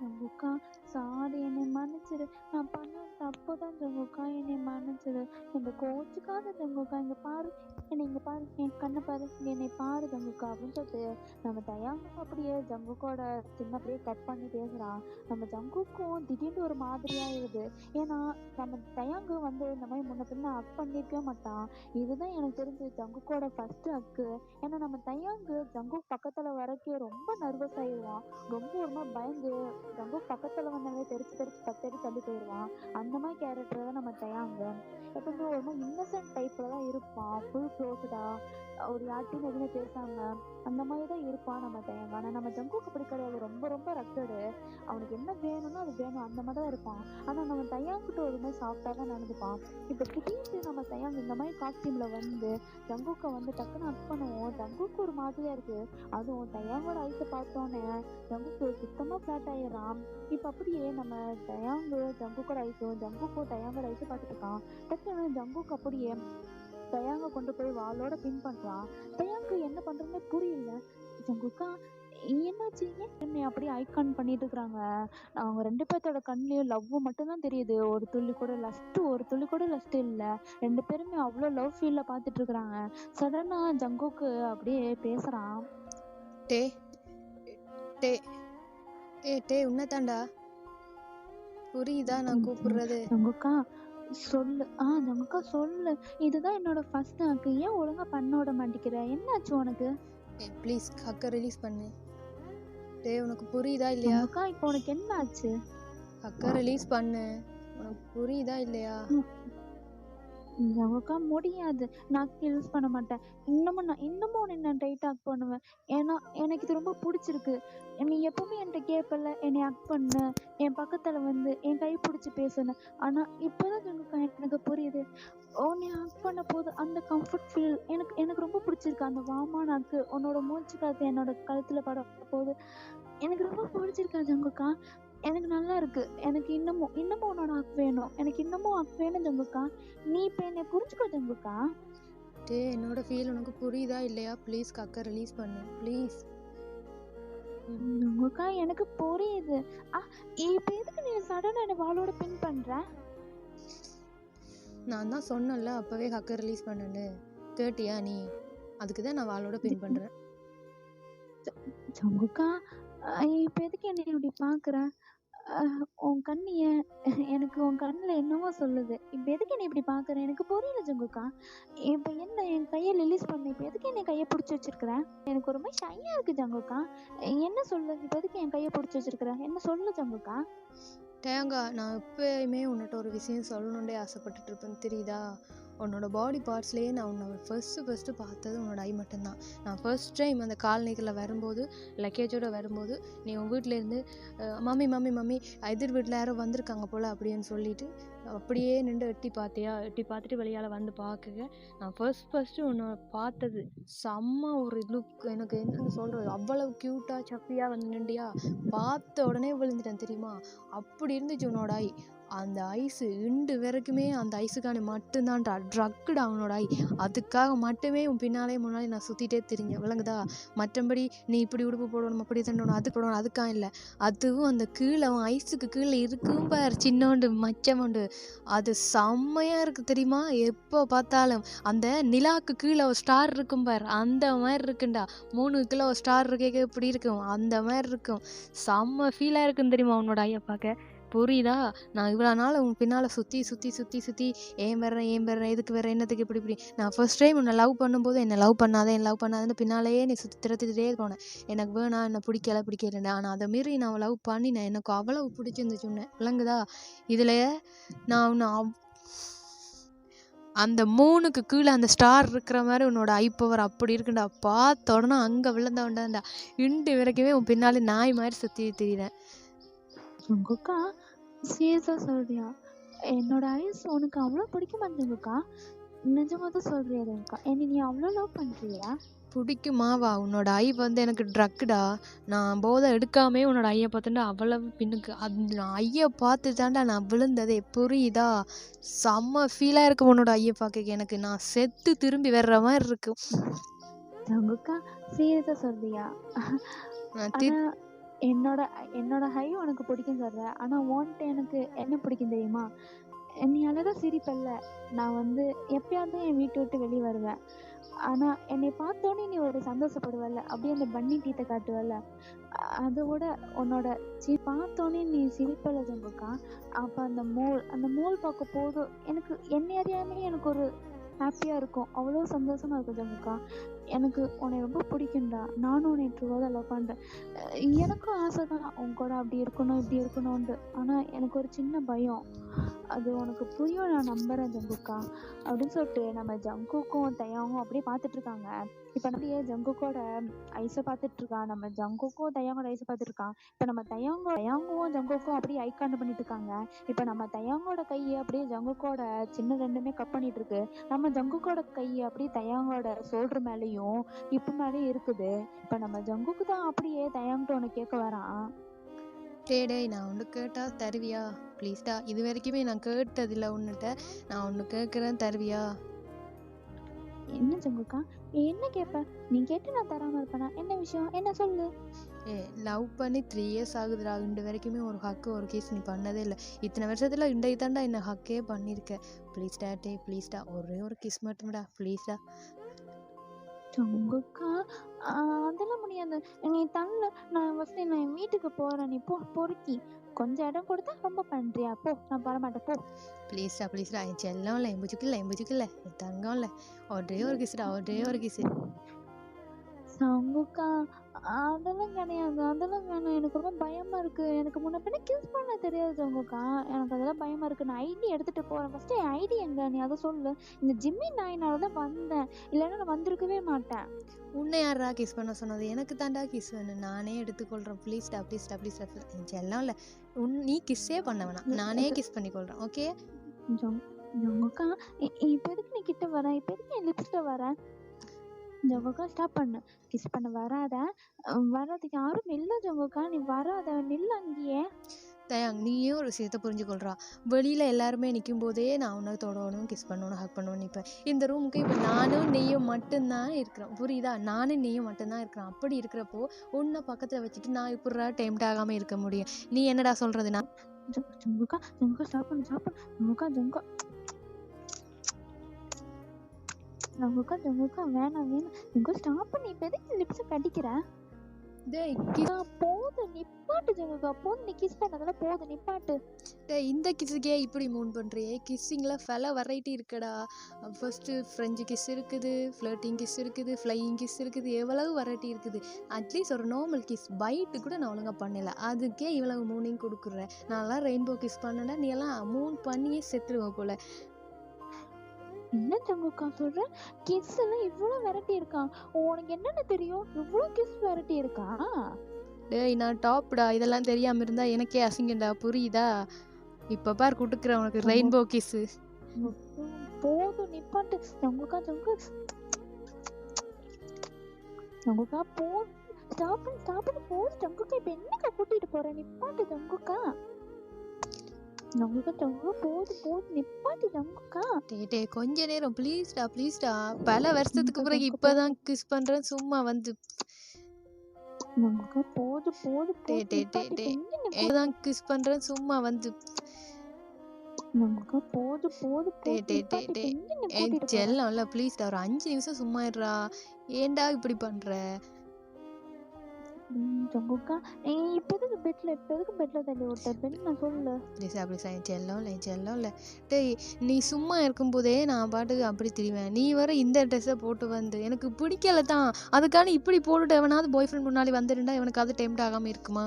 ஜங்குக்கா சாரி, என்னை மன்னிச்சிடு. நான் பண்ண தப்பு தான் ஜங்குக்கா, என்னை மன்னிச்சிடு. இந்த கோச்சுக்காத ஜங்குக்கா. இங்கே பாரு என்னை, இங்கே பாரு என் கண்ணை பாரு, இங்கே என்னை பாரு ஜங்குக்கா அப்படின்னு சொல்லிட்டு நம்ம தயாங்கும் அப்படியே ஜங்குக்கோட சின்ன அப்படியே கட் பண்ணி பேசுகிறான். நம்ம ஜங்குக்கும் திடீர்னு ஒரு மாதிரியாகிடுது. ஏன்னா நம்ம தயாங்கு வந்து இந்த மாதிரி முன்ன பின்ன ஹக் பண்ணியிருக்கவே மாட்டான். இதுதான் எனக்கு தெரிஞ்சு ஜங்குக்கோட ஃபர்ஸ்ட் ஹக்கு. ஏன்னா நம்ம தயாங்கு ஜங்குக் பக்கத்தில் வரைக்கும் ரொம்ப நர்வஸ் ஆகிடுவான். ரொம்ப ஒரு மாதிரி பயந்து ஜங்குக் பக்கத்தில் வந்தாலே தெரிச்சு பத்தடி தள்ளி போயிடுவான். அந்த மாதிரி கேரக்டர் தான் நம்ம தயாங்கு. எப்பவுமே ஒரு மாதிரி இன்னசென்ட் டைப்ல தான் இருப்பான். ஃபுல் க்ளோஸ்டா ஒரு யார்ட்டையும் எதுவுமே பேசாம அந்த மாதிரி தான் இருப்பான் நம்ம தயாங். ஆனால் நம்ம ஜங்குக்கு அப்படி கிடையாது. ரொம்ப ரொம்ப ரக்கடு. அவனுக்கு என்ன வேணும்னா அது வேணும், அந்த மாதிரி தான் இருப்பான். ஆனால் நம்ம தயாங்கிட்ட ஒரு மாதிரி சாஃப்டாக தான் நடந்துப்பான். இப்போ திடீர்னு நம்ம தயாங் இந்த மாதிரி காஸ்டியூமில் வந்து ஜங்குக்கை வந்து டக்குன்னு ஹக் பண்ணுவோம். ஜங்குக்கு ஒரு மாதிரியா இருக்கு. அதுவும் தயாங்கோட ஐஸை பார்த்தோன்னே ஜங்குக்கு சுத்தமாக ஃப்ளாட் ஆயிடுறான். இப்போ அப்படியே நம்ம தயாங்கு ஜங்குக்கோட ஐஸும் ஜங்குக்கும் தயாங்கோட ஐஸும் பார்த்துட்டு இருக்கான். டக்குன்னு ஜங்குக்கு அப்படியே தயாங்க கொண்டு போய் வாளோட பின் பண்றான். தயாங்கு என்ன பண்றதுன்னு புரியல. ஜங்குக்கா என்னாச்சு, ஏன் என்னை அப்படியே ஐகான் பண்ணிட்டு இருக்கிறாங்க? அவங்க ரெண்டு பேர்த்தோட கண்ணிலையும் லவ் மட்டும்தான் தெரியுது. ஒரு துளி கூட லஸ்ட் இல்லை. ரெண்டு பேருமே அவ்வளோ லவ் ஃபீல்ல பார்த்துட்டு இருக்கிறாங்க. சடனா ஜங்குக்கு அப்படியே பேசுறான். டே டே டே உன்னதாண்டா புரியுதா நான் கூப்பிடுறது? ஜங்குக்கா சொல்லு. ஜங்குக்கா சொல்லு. இதுதான் என்னோட ஃபர்ஸ்ட் ஹக்கு. ஏன் ஒழுங்கா பண்ண விட மாட்டேங்கிற? என்னாச்சு உனக்கு? ப்ளீஸ் ஹக்கை ரிலீஸ் பண்ணு. டே உனக்கு புரியுதா இல்லையா? ஜங்குக்கா இப்போ உனக்கு என்ன ஆச்சு? ஹக்கை ரிலீஸ் பண்ணு, உனக்கு புரியுதா இல்லையா? ஜங்குக்கா முடியாது, நான் யூஸ் பண்ண மாட்டேன். இன்னமும் உன்னை நான் டைட்டாக ஹக் பண்ணுவேன். ஏன்னா எனக்கு இது ரொம்ப பிடிச்சிருக்கு. நீ எப்பவுமே என்கிட்ட கேட்பல என்னை ஹக் பண்ணு, என் பக்கத்துல வந்து என் கை பிடிச்சி பேசணும். ஆனா இப்போதான் ஜங்குக்கா எனக்கு புரியுது. உன்னை ஹக் பண்ண போது அந்த கம்ஃபர்ட் ஃபீல் எனக்கு ரொம்ப பிடிச்சிருக்கு. அந்த வாமான ஹக்கு, உன்னோட மூச்சு காத்து என்னோட கழுத்துல பட போது எனக்கு ரொம்ப பிடிச்சிருக்கா ஜங்குக்கா. எனக்கு நல்லா இருக்கு. எனக்கு இன்னமும் உன்னோட ஹக் வேணும். எனக்கு இன்னமும் ஹக் வேணும் ஜங்குக்கா. நீ இப்போ என்னை புரிஞ்சுக்கோ ஜங்குக்கா. டே என்னோட ஃபீல் உனக்கு புரியுதா இல்லையா? ப்ளீஸ் ஹக்கை ரிலீஸ் பண்ணு ப்ளீஸ். ஜங்குக்கா எனக்கு புரியுது. இப்போ எதுக்கு நீ சடனா என்னை வாளோட பின் பண்ற? நான் தான் சொன்னேன்ல அப்பவே ஹக்கை ரிலீஸ் பண்ணுன்னு, கேட்டியா நீ? அதுக்கு தான் நான் வாளோட பின் பண்றேன். ஜங்குக்கா இப்போ எதுக்கு என்னை இப்படி பாக்குற? உன் கண்ணு எனக்கு உன் கண்ணுல என்னவோ சொல்லுது. இப்போ எதுக்கு என்னை இப்படி பாக்குற? எனக்கு புரியல ஜங்குக்கா. இப்போ என்ன என் கையை ரிலீஸ் பண்ண? இப்போ எதுக்கு என்னை கையை பிடிச்சி வச்சிருக்கிற? எனக்கு ஒரு மாதிரி ஷையா இருக்கு ஜங்குக்கா. என்ன சொல்லு? இப்போ எதுக்கு என் கையை பிடிச்சி வச்சிருக்கிற? என்ன சொல்லு ஜங்குக்கா. தேங்கா நான் எப்பயுமே உன்னிட்ட ஒரு விஷயம் சொல்லணுண்டே ஆசைப்பட்டுட்டு இருப்பேன் தெரியுதா? உன்னோட பாடி பார்ட்ஸ்லேயே நான் உன்னை ஃபஸ்ட்டு பார்த்தது உன்னோட ஐ மட்டும்தான். நான் ஃபர்ஸ்ட் டைம் அந்த கால்நடைகளில் வரும்போது, லக்கேஜோடு வரும்போது, நீ உன் வீட்டிலேருந்து மம்மி எதிர் வீட்டில் யாரோ வந்திருக்காங்க போல் அப்படின்னு சொல்லிட்டு அப்படியே நின்று எட்டி பார்த்தியா? எட்டி பார்த்துட்டு வெளியால் வந்து பார்க்க நான் ஃபர்ஸ்ட்டு உன்னை பார்த்தது செம்ம ஒரு லுக். எனக்கு என்னென்னு சொல்கிறது, அவ்வளவு க்யூட்டாக சப்பியாக வந்து நின்றியா, பார்த்த உடனே விழுந்துட்டேன் தெரியுமா? அப்படி இருந்துச்சு உன்னோட ஐ. அந்த ஐஸு இண்டு வரைக்குமே அந்த ஐஸுக்கான மட்டும்தான்டா ட்ரக்குடா அவனோட ஐ. அதுக்காக மட்டுமே உன் பின்னாலே முன்னாடி நான் சுற்றிட்டே தெரிஞ்சேன், விளங்குதா? மற்றபடி நீ இப்படி உடுப்பு போடணும், அப்படி தண்டணும், அது போடணும், அதுக்காக இல்லை. அதுவும் அந்த கீழே அவன் ஐஸுக்கு கீழே இருக்கும் பார் சின்னோண்டு மச்சமோண்டு, அது செம்மையாக இருக்குது தெரியுமா? எப்போ பார்த்தாலும் அந்த நிலாவுக்கு கீழே ஒரு ஸ்டார் இருக்கும் பார், அந்த மாதிரி இருக்குண்டா. 3 கிலோ ஸ்டார் இருக்கே இப்படி இருக்கும், அந்த மாதிரி இருக்கும். செம்ம ஃபீலாக இருக்குன்னு தெரியுமா உன்னோட ஐயை பார்க்க? புரியுதா? நான் இவ்வளோ நாள் உன் பின்னால் சுற்றி ஏன் வர்றேன் இதுக்கு வேற என்னத்துக்கு இப்படி நான் ஃபர்ஸ்ட் டைம் உன்னை லவ் பண்ணும்போது என்னை லவ் பண்ணாதேன்னு பின்னாலேயே நீ திறத்துக்கிட்டே போனேன். எனக்கு வேணா, என்னை பிடிக்கலன்னு. ஆனால் அதை மீறி நான் லவ் பண்ணினேன், எனக்கு அவ்வளவு பிடிச்சிருந்துச்சு உன்னை, விளங்குதா? இதில் நான் உன்னை அந்த 3க்கு கீழே அந்த ஸ்டார் இருக்கிற மாதிரி உன்னோட ஐ பவர் அப்படி இருக்குண்டா. பார்த்த உடனே அங்கே விழுந்தவன்டாண்டா. இண்டு வரைக்குமே உன் பின்னாலே நாய் மாதிரி சுற்றி திரியிறேன். ஜங்குக்கா, சீரியஸா சொல்றியா? என்னோட ஐஸ் உனக்கு அவ்வளோ பிடிக்குமா ஜங்குக்கா? நிஜமா தான் சொல்றியா ஜங்குக்கா? என்னை நீ அவ்வளோ லவ் பண்றியா? பிடிக்குமாவா? உன்னோட ஐ வந்து எனக்கு ட்ரக்குடா. நான் போதை எடுக்காமே உன்னோட ஐயை பார்த்துட்டு அவ்வளவு பின்னுக்கு அந்த ஐயை பார்த்து தாண்டா நான் விழுந்ததே, புரியுதா? செம்ம ஃபீலாக இருக்கும் உன்னோட ஐயை பார்க்க. எனக்கு நான் செத்து திரும்பி வர்ற மாதிரி இருக்கும். ஜங்குக்கா, சீரியஸா சொல்றியா? ஆனா என்னோட ஹை உனக்கு பிடிக்கும் சொல்ற, ஆனா உன்கிட்ட எனக்கு என்ன பிடிக்கும் தெரியுமா? நீ அழகா சிரிப்பல்ல. நான் வந்து எப்பயாவது என் வீட்டை விட்டு வெளியே வருவேன், ஆனா என்னை பார்த்தோன்னே நீ ஒரு சந்தோஷப்படுவல்ல, அப்படியே அந்த பன்னி டீத்தை காட்டுவல்ல. அதோட உன்னோட பார்த்தோன்னே நீ சிரிப்பல்ல ஜங்குக்கா. அப்ப அந்த மோல் பார்க்க போதும் எனக்கு என்ன அறியாமே எனக்கு ஒரு ஹாப்பியா இருக்கும், அவ்வளோ சந்தோஷமா இருக்கும் ஜங்குக்கா. எனக்கு உன்னை ரொம்ப பிடிக்கும்டா. நானும் உன்னை ட்ரூவாக லவ் பண்ணுறேன். எனக்கும் ஆசை தான் உன் கூட அப்படி இருக்கணும் இப்படி இருக்கணும்ன்ட்டு. ஆனால் எனக்கு ஒரு சின்ன பயம், அது உனக்கு புரியும் நான் நம்புறேன் ஜங்குக்கா அப்படின்னு சொல்லிட்டு நம்ம ஜங்குக்கும் தயாங்கும் அப்படியே பார்த்துட்டு இருக்காங்க. இப்போ அப்படியே ஜங்குக்கோட ஐஸை பார்த்துட்டு இருக்கான், நம்ம ஜங்குக்கும் தயாங்கோட ஐஸை பார்த்துட்டு இருக்கான். இப்போ நம்ம தயாங்கும் ஜங்குக்கும் அப்படியே ஐ கான்டாக்ட் பண்ணிட்டு இருக்காங்க. இப்போ நம்ம தயாங்கோட கையை அப்படியே ஜங்குக்கோட சின்ன ரெண்டுமே கட் பண்ணிட்டு இருக்கு. நம்ம ஜங்குக்கோட கையை அப்படியே தயாங்கோட ஷோல்டர் மேலேயும் இப்போ மேலேயும் இருக்குது. இப்போ நம்ம ஜங்குக்கு தான் அப்படியே தயாங்கிட்ட உனக்கு கேட்க வரான். டேய் நான் ஒன்று கேட்டா தருவியா ப்ளீஸ்டா? இது வரைக்குமே நான் கேட்டதில்லை உன்னிட்ட, நான் ஒன்று கேட்குறேன், தருவியா? என்ன ஜங்குக்கா, என்ன கேட்ப? நீ கேட்டு நான் தராம இருப்பேனா? என்ன விஷயம், என்ன சொல்லு. லவ் பண்ணி 3 years ஆகுதுடா. இண்டு வரைக்குமே ஒரு ஹக்கு ஒரு கேஸ் நீ பண்ணதே இல்லை. இத்தனை வருஷத்துல இன்றைக்கு தாண்டா என்ன ஹக்கே பண்ணியிருக்கேன். ப்ளீஸ்டா ப்ளீஸ்டா, ஒரே ஒரு கிஸ் மட்டும்டா ப்ளீஸ்டா. ஜங்குக்கா, அதெல்லாம் முடியாது. நீ தள்ள, நான் என் வீட்டுக்கு போறேன், நீ பொறுக்கி கொஞ்சம் இடம் கொடுத்தா ரொம்ப பண்றியா? போ, நான் வரமாட்டேன், போ. ப்ளீஸ்டா என் செல்லம் இல்லை, என் புஜுக்கில்ல என் தங்கம் இல்லை, ஒரே ஒரு கிஸ்டா, ஒரே ஒரு கிஸ். ஜங்குக்கா, அதெல்லாம் கிடையாது, அதெல்லாம் வேணாம். எனக்கு ரொம்ப பயமா இருக்கு. எனக்கு முன்ன பின்ன கிஸ் பண்ண தெரியாது ஜங்குக்கா, எனக்கு அதெல்லாம் பயமா இருக்கு. நான் ஐடி எடுத்துட்டு போறேன். ஃபர்ஸ்ட் என் ஐடி எங்க, நீ அதை சொல்லு. இந்த ஜிம்மி நாயினாலதான் வந்தேன், இல்லைன்னா நான் வந்திருக்கவே மாட்டேன். உன்னை யாரா கிஸ் பண்ண சொன்னது? எனக்கு தாண்டா கிஸ் வேணும், நானே எடுத்துக்கொள்றேன். ப்ளீஸ்டா என் செல்லம் இல்லை, நீ கிஸ்ஸே பண்ண வேணாம், நானே கிஸ் பண்ணி கொள்றேன், ஓகே? ஜங்குக்கா, இப்ப எதுக்கு நீ கிட்ட வர? இப்ப எதுக்கு என் லிப்ஸ்ல வர? ஜங்குக்கா, ஸ்டாப் பண்ணு. கிஸ் பண்ண வராதுக்கு யாரும் இல்ல ஜங்குக்கா, நீ வராத, நில்ல அங்கேயே. தயாங், நீயே ஒரு விஷயத்தை புரிஞ்சுக்கொள்றா. வெளியில் எல்லாருமே நிற்கும் போதே நான் உன்னை தொடணும், கிஸ் பண்ணணும், ஹக் பண்ணணும் நிற்பேன். இந்த ரூமுக்கு இப்போ நானும் நீயும் மட்டும்தான் இருக்கிறோம், புரியுதா? நானும் நீயும் மட்டும்தான் இருக்கிறோம். அப்படி இருக்கிறப்போ உன்னை பக்கத்தில் வச்சுட்டு நான் இப்படிடா டைம்ட் ஆகாமல் இருக்க முடியும்? நீ என்னடா சொல்கிறது? நான் ஜங்குக்கா ஸ்டாப் பண்ணு. ஜங்குக்கா வேணாம். ஜங்கு ஸ்டாப் பண்ணி, இப்போ எதுக்கு லிப்ஸை கடிக்கிற? போதும் நிப்பாட்டு ஜங்குக்கா, போதும். நீ கிஸ் பண்ணதெல்லாம் போதும், நிப்பாட்டு. இந்த கிஸ்ஸுக்கே இப்படி மூன் பண்ணுறியே? கிஸ்ஸிங்கில் பல வெரைட்டி இருக்குடா. ஃபர்ஸ்ட்டு ஃப்ரெஞ்சு கிஸ் இருக்குது, ஃப்ளர்ட்டிங் கிஸ் இருக்குது, ஃப்ளையிங் கிஸ் இருக்குது, எவ்வளவு வெரைட்டி இருக்குது. அட்லீஸ்ட் ஒரு நார்மல் கிஸ் பைட்டு கூட நான் ஒழுங்காக பண்ணலை, அதுக்கே இவ்வளவு மூனிங் கொடுக்குறேன். நான்லாம் ரெயின்போ கிஸ் பண்ணேன்னா நீ எல்லாம் மூன் பண்ணியே செத்துருவேன் போல. என்ன ஜங்குக்கா சொல்ற? கிஸ் எல்லாம் இவ்வளவு வெரைட்டி இருக்கா? உனக்கு என்னென்ன தெரியும்? இவ்வளவு கிஸ் வெரைட்டி இருக்கா? டேய் நான் டாப்டா, இதெல்லாம் தெரியாமல் இருந்தால் எனக்கே அசிங்கண்டா, புரியுதா? இப்ப பார் குடுக்குறேன் உனக்கு ஜங்கு ரெயின்போ கிஸ். போதும் நிப்பாட்டு ஜங்குக்கா ஜங்குக்கா போதும் ஸ்டாப் போதும் ஜங்குக்கா இப்ப என்னக்கா கூட்டிட்டு போற நிப்பாட்டு ஜங்குக்கா போதும் நிப்பாட்டு ஜங்குக்கா டே கொஞ்ச நேரம் ப்ளீஸ்டா பல வருஷத்துக்கு பிறகு ஜங்குக்கா இப்பதான் கிஸ் பண்றேன் சும்மா வந்து. ஜங்குக்கா போதும் டே நிப்பாட்டு இப்ப எங்க நீ இப்பதான் கிஸ் பண்றேன் சும்மா வந்து. ஜங்குக்கா போதும் டே நிப்பாட்டு இப்ப எங்க நீ என் கூட்டிட்டு போற செல்லம்ல ப்ளீஸ்டா ஒரு 5 நிமிஷம் சும்மா இருடா. ஏன்டா இப்படி பண்ற? ஜங்குக்கா இப்ப எதுக்கு பெட்ல தள்ளி விட்ட பெண் நான் சொல்லு ப்ளீஸ் அப்படி செல்லம்ல டேய் நீ சும்மா இருக்கும்போதே நான் பாட்டுக்கு அப்படி திரிவேன். நீ வர இந்த ட்ரெஸ்ஸை போட்டு வந்து எனக்கு பிடிக்கல தான். அதுக்கான இப்படி போட்டுட்டு எவனாவது பாய் ஃப்ரெண்ட் முன்னாடி வந்துருந்தா எனக்கு அது டெம்ட் ஆகாமல் இருக்குமா?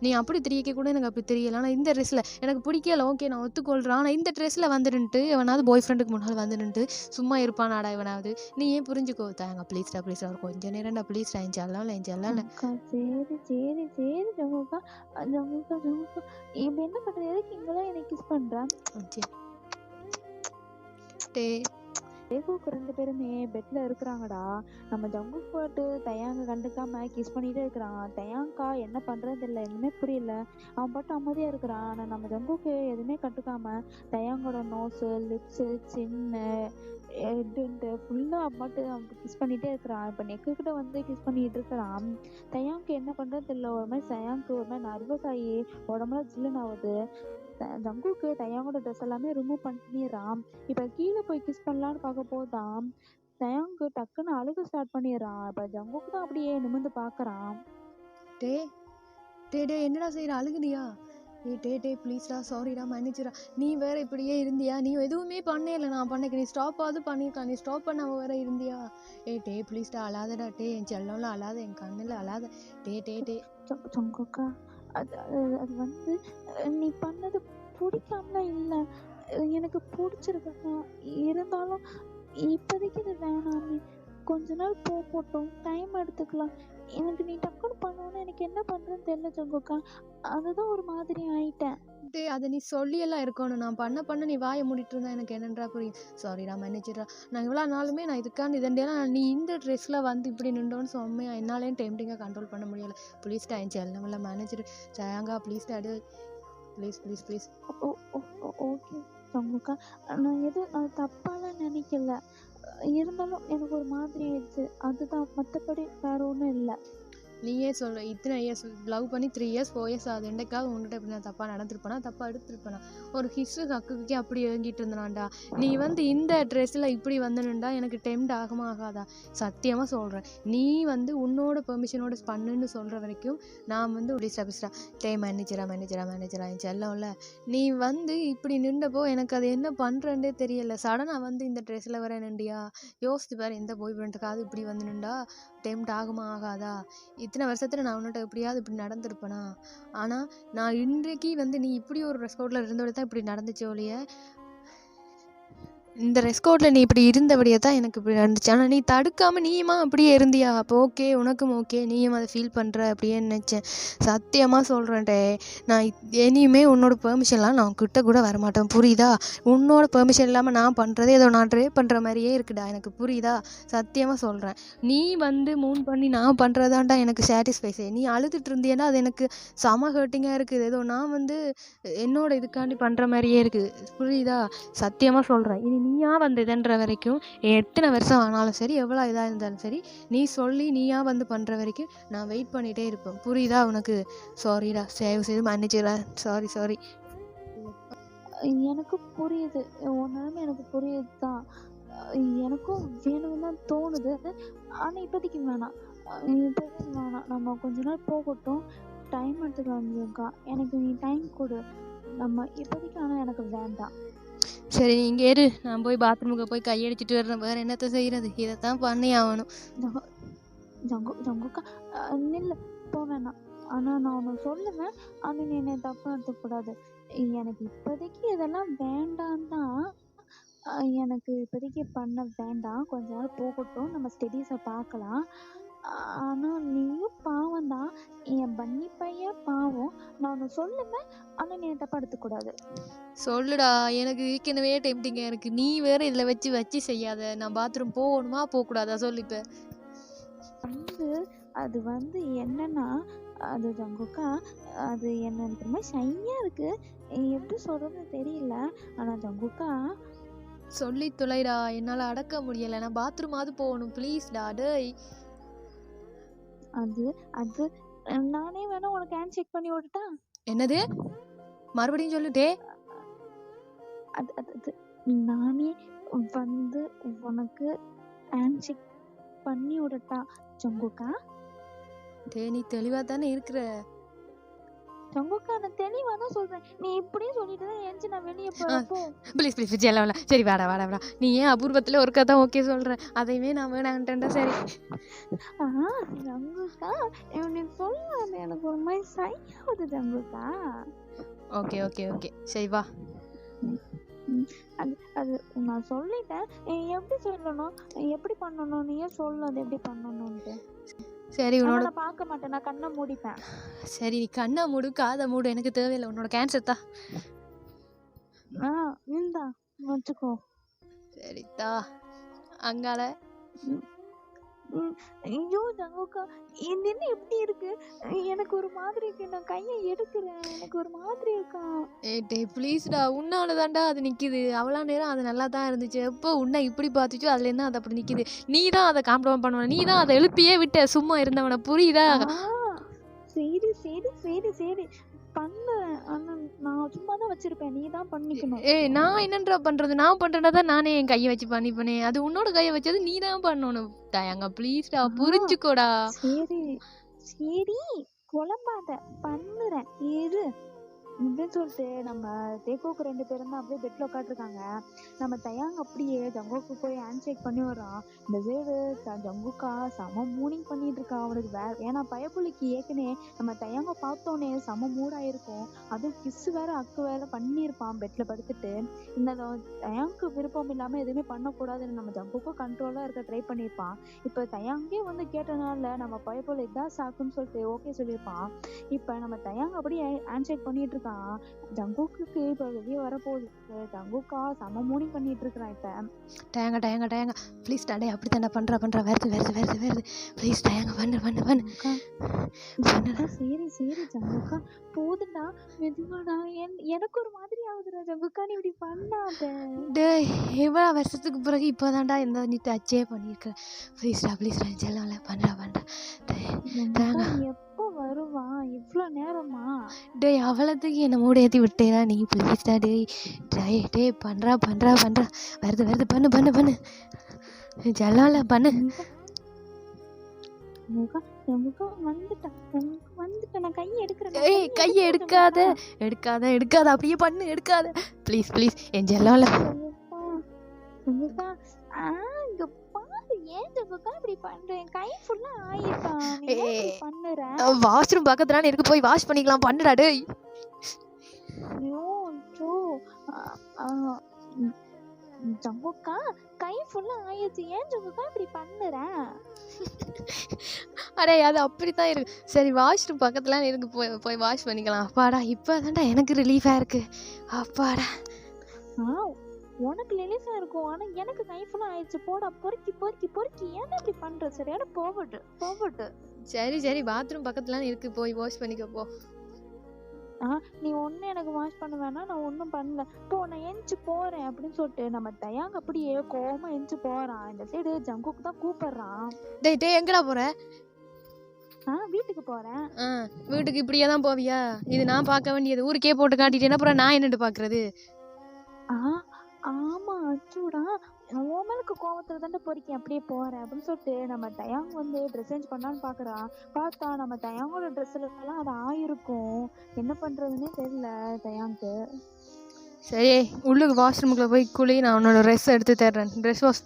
நீ அப்படி திரிக்க கூட எனக்கு அப்படி தெரியல. ஆனால் இந்த ட்ரெஸ்ஸில் எனக்கு பிடிக்கல, ஓகே நான் ஒத்துக்கொள்கிறேன். ஆனால் இந்த ட்ரெஸ்ஸில் வந்துருந்துட்டு எவனாவது பாய் ஃப்ரெண்டுக்கு முன்னால் வந்துருந்துட்டு சும்மா இருப்பானாடா எவனாவது? நீ ஏன் புரிஞ்சுக்கோ தாங்க ப்ளீஸ்டா ஒரு கொஞ்சம் நேரம்டா ப்ளீஸ்டா. என் செல்லம். அக்கா சரி ஜங்குக்கா இப்ப என்ன பண்ற எதுக்கு இங்கெல்லாம் எனக்கு கிஸ் பண்றேன் டே தேகுக்கு 2 பேருமே பெட்ல இருக்கிறாங்கடா. நம்ம ஜங்கு போட்டு தயாங்க கண்டுக்காம கிஸ் பண்ணிட்டே இருக்கிறான். தயாங்கா என்ன பண்றது தெரியல, எதுவுமே புரியல. அவன் பாட்டு அமைதியா இருக்கிறான். ஆனா நம்ம ஜங்குக்கு எதுவுமே கண்டுக்காம தயாங்கோட நோஸு லிப்ஸு சின்ன ஹெட்டுன்ட்டு ஃபுல்லா பாட்டு அவன் கிஸ் பண்ணிட்டே இருக்கிறான். இப்ப நெக்கு கிட்ட வந்து கிஸ் பண்ணிட்டு இருக்கிறான். தயாங்க்கு என்ன பண்றது தெரியல. ஒரு மாதிரி தயாங்க்கு ஒரு மாதிரி நர்வஸ் ஆகி உடம்புல ஜில்லுன்னு ஆகுது. ஜங்குக்கு தயாங்கோட ட்ரெஸ் எல்லாமே ரிமூவ் பண்ணிடுறான். இப்ப கீழே போய் கிஸ் பண்ணலான்னு பார்க்க போதான் தயாங்கு டக்குன்னு அழுக ஸ்டார்ட் பண்ணிடுறான். இப்ப ஜங்குக்கு தான் அப்படியே நிமிர்ந்து பாக்குறான். டே என்னடா செய்யற? அழுகுனியா? டே ப்ளீஸ்டா சாரிடா மன்னிச்சிடா. நீ வேற இப்படியே இருந்தியா? நீ எதுவுமே பண்ணல, நான் பண்ணக்கு நீ ஸ்டாப்பாவது பண்ணிருக்கலாம். நீ ஸ்டாப் பண்ணாம வேற இருந்தியா? டே ப்ளீஸ்டா அழாதடா. என் செல்லம்ல அழாத, என் கண்ணுல அழாத. டே ஜங்குக்கா அது அது வந்து நீ பண்ணது பிடிக்காமலாம் இல்ல, எனக்கு பிடிச்சிருக்குதான். இருந்தாலும் இப்போதைக்கு இது வேணாமே, கொஞ்ச நாள் போகட்டும், டைம் எடுத்துக்கலாம். எனக்கு நீ டக்குன்னு பண்ணோன்னு எனக்கு என்ன பண்றேன்னு தெரியல ஜங்குக்கா. அதுதான் ஒரு மாதிரி ஆயிட்டேன். அதை நீ சொல்லியெல்லாம் இருக்கணும். நான் பண்ண நீ வாயை மூடிட்டு இருந்தா எனக்கு என்னன்றா புரியும். சாரிடா மன்னிச்சிடா. நான் இவ்வளோ நாளுமே நான் இதுக்காண்டி இதண்டியா நீ இந்த ட்ரெஸ்ல வந்து இப்படி நின்றோன்னு சொம்மையா என்னாலேயும் டெம்டிங்காக கண்ட்ரோல் பண்ண முடியலை. ப்ளீஸ்டா என் செல்லமில்ல மேனேஜர் ஜயாங்கா ப்ளீஸ்டா அடு ப்ளீஸ். ஓகே ஜங்குக்கா, நான் தப்பாலாம் நினைக்கல. இருந்தாலும் எனக்கு ஒரு மாதிரி ஆயிடுச்சு, அதுதான். மற்றபடி வேற ஒன்றும் இல்லை. நீயே சொல்ல இத்தனை இயர்ஸ் லவ் பண்ணி 3 இயர்ஸ் 4 இயர்ஸ் ஆகுது. என்னைக்காவது உங்கள்கிட்ட இப்படி நான் தப்பாக நடந்திருப்பேனா? தப்பாக எடுத்துருப்பேனா? ஒரு ஹிஸ்ஸு ஹக்குக்கே அப்படி இறங்கிட்டு இருந்தான்டா. நீ வந்து இந்த ட்ரெஸ்ஸில் இப்படி வந்துனுண்டா எனக்கு டெம்ட் ஆகுமா ஆகாதா? சத்தியமாக சொல்கிறேன். நீ வந்து உன்னோட பெர்மிஷனோட பண்ணுன்னு சொல்கிற வரைக்கும் நான் வந்து இப்படி ஸ்டெப்ஸ்டா மன்னிச்சிடா என் செல்லம்ல. நீ வந்து இப்படி நின்றப்போ எனக்கு அது என்ன பண்ணுறேன்டே தெரியல. சடனாக வந்து இந்த ட்ரெஸ்ஸில் வர நின்றியா? யோசித்து பாரு, எந்த பாய் ஃப்ரெண்டுக்காவது இப்படி வந்து நின்றா டெம்ட் ஆகுமா ஆகாதா? இத்தனை வருஷத்துல நான் உன்னிட்ட எப்படியாவது இப்படி நடந்திருப்பேனா? ஆனால் நான் இன்றைக்கு வந்து நீ இப்படி ஒரு ட்ரெஸ் கோடில் இருந்தோட தான் இப்படி நடந்துச்சு ஒழிய, இந்த ட்ரெஸ் கோடில் நீ இப்படி இருந்தபடியே தான் எனக்கு இப்படி நடந்துச்சு. ஆனால் நீ தடுக்காமல் நீயுமா அப்படியே இருந்தியா? அப்போ ஓகே, உனக்கும் ஓகே, நீயும் அதை ஃபீல் பண்ணுற அப்படியே நினச்சேன். சத்தியமாக சொல்கிறேன்டே, நான் இனிமே உன்னோட பெர்மிஷன்லாம் நான் கிட்ட கூட வரமாட்டேன், புரியுதா? உன்னோட பெர்மிஷன் இல்லாமல் நான் பண்ணுறதே ஏதோ நான் ட்ரே பண்ணுற மாதிரியே இருக்குடா, எனக்கு புரியுதா? சத்தியமாக சொல்கிறேன். நீ வந்து மூன் பண்ணி நான் பண்ணுறதாண்டா எனக்கு சாட்டிஸ்ஃபைஸே. நீ அழுதுட்டு இருந்தியன்னா அது எனக்கு செம ஹர்ட்டிங்காக இருக்குது. ஏதோ நான் வந்து என்னோட இதுக்காண்டி பண்ணுற மாதிரியே இருக்குது, புரியுதா? சத்தியமாக சொல்கிறேன். இனி நீயா வந்து இதுன்ற வரைக்கும் எத்தனை வருஷம் ஆனாலும் சரி, எவ்வளோ இதாக இருந்தாலும் சரி, நீ சொல்லி நீயா வந்து பண்ணுற வரைக்கும் நான் வெயிட் பண்ணிகிட்டே இருப்பேன், புரியுதா உனக்கு? சாரிடா, செய்து மன்னிச்சிடா. சாரி. எனக்கு புரியுது, உன்னாலுமே எனக்கு புரியுது தான். எனக்கும் வேணும்னு தான் தோணுது. ஆனா இப்போதைக்கு வேணாம். நம்ம கொஞ்ச நாள் போகட்டும், டைம் எடுத்துக்கலாம். எனக்கு நீ டைம் கொடு, நம்ம இப்போதைக்கு. ஆனா எனக்கு வேண்டாம். சரி, நீ இங்கே இரு, நான் போய் பாத்ரூமுக்கு போய் கையடிச்சிட்டு வர்றேன். வேறு என்னத்தை செய்கிறது? இதைத்தான் பண்ணி ஆகணும். ஜங்குக்கா நில்லு, போ வேணாம். ஆனா நான் ஒன்று சொல்லுவேன், ஆனா நீ என்னை தப்பா எடுத்துக்கூடாது. எனக்கு இப்போதைக்கு இதெல்லாம் வேண்டாம் தான். எனக்கு இப்போதைக்கு பண்ண வேண்டாம், கொஞ்ச நாள் போகட்டும், நம்ம ஸ்டடீஸை பார்க்கலாம். ஆனா நீயும் பாவம் தான். என் பன்னி பையன் பாவம். நான் ஒண்ணு சொல்லுவேன், ஆனா நீ என்னை தப்பா எடுத்துக்கூடாது. சொல்லுடா, எனக்கு ஏற்கனவே டெம்டிங்கா இருக்கு. நீ வேற இதுல வச்சு வச்சு செய்யாத. நான் பாத்ரூம் போகணுமா போகக்கூடாதா சொல்லு இப்ப. வந்து அது வந்து என்னன்னா, அது ஜங்குக்கா, அது எனக்கு ரொம்ப ஷையா இருக்கு. எப்படி சொல்றதுன்னு தெரியல. ஆனா ஜங்குக்கா, சொல்லி தொலைடா, என்னால அடக்க முடியல. நான் பாத்ரூமாவது போகணும் ப்ளீஸ்டா. டேய் அது அது நானே வேணா உனக்கு ஹேண்ட் செக் பண்ணி விடட்டா? என்னது? மறுபடியும் சொல்லு. டே அது அது அது நானே வந்து உனக்கு ஹேண்ட் செக் பண்ணி விடட்டா ஜங்குக்கா? நீ தெளிவா தானே இருக்கிற. ஜங்குக்கா, நான் தெளிவா தான் சொல்றேன். நீ இப்படியே சொல்லிட்டு தான் எந்திச்சு நான் வெளியே போறப்போ. ப்ளீஸ் ப்ளீஸ் எல்லாம் சரி வாடா வாடா வாடா. நீ ஏன் அபூர்வத்தில் ஒரு கதை ஓகே சொல்ற? அதையுமே நான் வேணான்ட்டேன்டா. சரி ஜங்குக்கா, நீ சொல்லாத எனக்கு ஒரு மாதிரி சையாவது ஜங்குக்கா. ஓகே ஓகே ஓகே சரி வா. அது அது நான் சொல்லிட்டேன். எப்படி சொல்லணும், எப்படி பண்ணணும், நீயே சொல்லு அது எப்படி பண்ணணும்ட்டு. சரி உன்னோட நான் பார்க்க மாட்டேன், நான் கண்ணை மூடிப்பேன். சரி நீ கண்ணை மூடு காதை மூடு, எனக்கு தேவையில்லை. உன்னோட கேன்சர் தான். இந்தா வச்சுக்கோ. சரிதா அங்கால. ஐயோ ஜங்குக்கா, இந்த என்ன எப்படி இருக்கு? எனக்கு ஒரு மாதிரி இருக்கு. நான் கையை எடுக்கிறேன், எனக்கு ஒரு மாதிரி இருக்கா. டே ப்ளீஸ்டா, உன்னால தான்டா அது நிக்குது. அவ்வளோ நேரம் அது நல்லா தான் இருந்துச்சு. எப்போ உன்னை இப்படி பார்த்துச்சோ அதுல என்ன அது அப்படி நிக்குது. நீ தான் அதை காம்ப்ரமைஸ் பண்ணுவ. நீ தான் அதை எழுப்பியே விட்ட சும்மா இருந்தவன, புரியுதா? சரி சரி சரி சரி பண்ணுறேன். ஆனா நான் சும்மா தான் வச்சிருப்பேன், நீ தான் பண்ணிக்கணும். நான் என்னன்றா பண்றது? நான் பண்றேன்னா தான் நானே என் கையை வச்சு பண்ணிப்பனே. அது உன்னோட கையை வச்சது நீ தான் பண்ணணும். தயங்க ப்ளீஸ்டா, புரிஞ்சுக்கோடா. சரி சரி குழம்பாத, பண்ணுறேன் இரு. அப்படின்னு சொல்லிட்டு நம்ம தேக்கோக்கு 2 பேரும் தான் அப்படியே பெட்ல உட்காந்துருக்காங்க. நம்ம தயாங்க அப்படியே ஜங்குக்கு போய் ஹேண்ட் ஷேக் பண்ணி வர்றான். இந்த சைடு ஜங்குக்கா செம மூனிங் பண்ணிட்டு இருக்கான். அவனுக்கு ஏன்னா பயப்புள்ளிக்கு ஏற்கனவே நம்ம தயாங்க பார்த்தோன்னே செம மூடாயிருக்கும். அதுவும் கிஸ் வேற அக்கு வேற பண்ணியிருப்பான் பெட்ல படுத்துட்டு. இந்த தயாங்க்கு விருப்பம் இல்லாம எதுவுமே பண்ணக்கூடாதுன்னு நம்ம ஜங்குக்கும் கண்ட்ரோலா இருக்க ட்ரை பண்ணியிருப்பான். இப்ப தயாங்கே வந்து கேட்டனால நம்ம பயப்புள்ள இதான் சாக்குன்னு சொல்லிட்டு ஓகே சொல்லியிருப்பான். இப்ப நம்ம தயாங்க அப்படியே ஹேண்ட் ஷேக் பண்ணிட்டு இருக்கான். ஜங்குக்கு இப்ப வெளியே வரப்போகுது. ஜங்குக்கா செம மூனிங் பண்ணிட்டு இருக்கிறான். இப்ப டயங்க டயங்க டயங்க ப்ளீஸ் டாடே, அப்படி தானே பண்றா பண்றா. வருது வருது வருது வருது. ப்ளீஸ் டயங்க பண்ணு பண்ணு பண்ணு. சரி சரி ஜங்குக்கா, போதுண்டா, மெதுவாடா. எனக்கு ஒரு மாதிரி ஆகுதுடா ஜங்குக்கா, நீ இப்படி பண்ணாத. டேய் எவ்வளோ வருஷத்துக்கு பிறகு இப்போதான்டா இந்த நீ டச்சே பண்ணியிருக்கிறேன். ப்ளீஸ்டா ப்ளீஸ்டா செல்லல பண்ணுறா பண்ணுறா. எப்போ வருவா? இவ்வளோ நேரமா? டேய் அவ்வளோத்துக்கு என்னை மூட ஏற்றி விட்டேடா நீ. ப்ளீஸ்டா டேய் டே டே பண்ணுறா பண்ணுறா பண்ணுறா. வருது வருது பண்ணு பண்ணு பண்ணு. செல்லல பண்ணு. வந்துட்டேன், நான் கையை எடுக்கிறேன். ஏய் கையை எடுக்காத எடுக்காத எடுக்காத, அப்படியே பண்ணு, எடுக்காத ப்ளீஸ் ப்ளீஸ் என் செல்லல. இங்க பாரு, ஏன் ஜங்குக்கா இப்படி பண்றேன்? கை ஃபுல்லா ஆயிருக்கான். பண்ணுறேன். வாஷ்ரூம் பக்கத்துல இருக்கு, போய் வாஷ் பண்ணிக்கலாம். பண்ணுடா டேய். ஜங்குக்கா கை ஃபுல்லா ஆயிடுச்சு, ஏன் ஜங்குக்கா இப்படி பண்ணுறேன்? அடே அது அப்படித்தான் இருக்கு. சரி வாஷ்ரூம் பக்கத்துல இருக்கு, போய் போய் வாஷ் பண்ணிக்கலாம். அப்பாடா இப்போதான்டா எனக்கு ரிலீஃபா இருக்கு. அப்பாடா. உனக்கு ரிலீஃபா இருக்கும், ஆனா எனக்கு கை ஃபுல்லா ஆயிடுச்சு. போடா பொறுக்கி பொறுக்கி பொறுக்கி, ஏன் இப்படி பண்ற? சரியான போகட்டு போகட்டு. சரி சரி பாத்ரூம் பக்கத்துல இருக்கு, போய் வாஷ் பண்ணிக்க போ. நீ ஒன்னும் எனக்கு வாஷ் பண்ண வேணாம், நான் ஒன்னும் பண்ணல, போ நான் எந்திச்சு போறேன் அப்படின்னு சொல்லிட்டு நம்ம தயாங்க அப்படியே கோவமா எந்திச்சு போறான். இந்த சைடு ஜங்குக்கு தான் கூப்பிடுறான். டேய் டேய் எங்கடா போற? வீட்டுக்கு போறேன். வீட்டுக்கு இப்படியே தான் போவியா? இது நான் பார்க்க வேண்டியது. ஊருக்கே போட்டு காட்டிட்டேன்னா அப்புறம் நான் என்னட்டு பாக்குறது? ஆமா அச்சூடா, ஓமலுக்கு கோவத்துல தானே பொறிக்கேன் அப்படியே போறேன் அப்படின்னு சொல்லிட்டு நம்ம தயாங் வந்து ட்ரெஸ் சேஞ்ச் பண்ணலான்னு பாக்குறான். பார்த்தா நம்ம தயாங்கோட ட்ரெஸ்ல எல்லாம் அது ஆயிருக்கும். என்ன பண்றதுன்னே தெரியல தயாங்க்கு. சரி உள்ளுக்கு வாஷ்ரூமுக்குள்ள போய் குளி, நான் உன்னோட ட்ரெஸ் எடுத்து தர்றேன். ட்ரெஸ் வாஷ்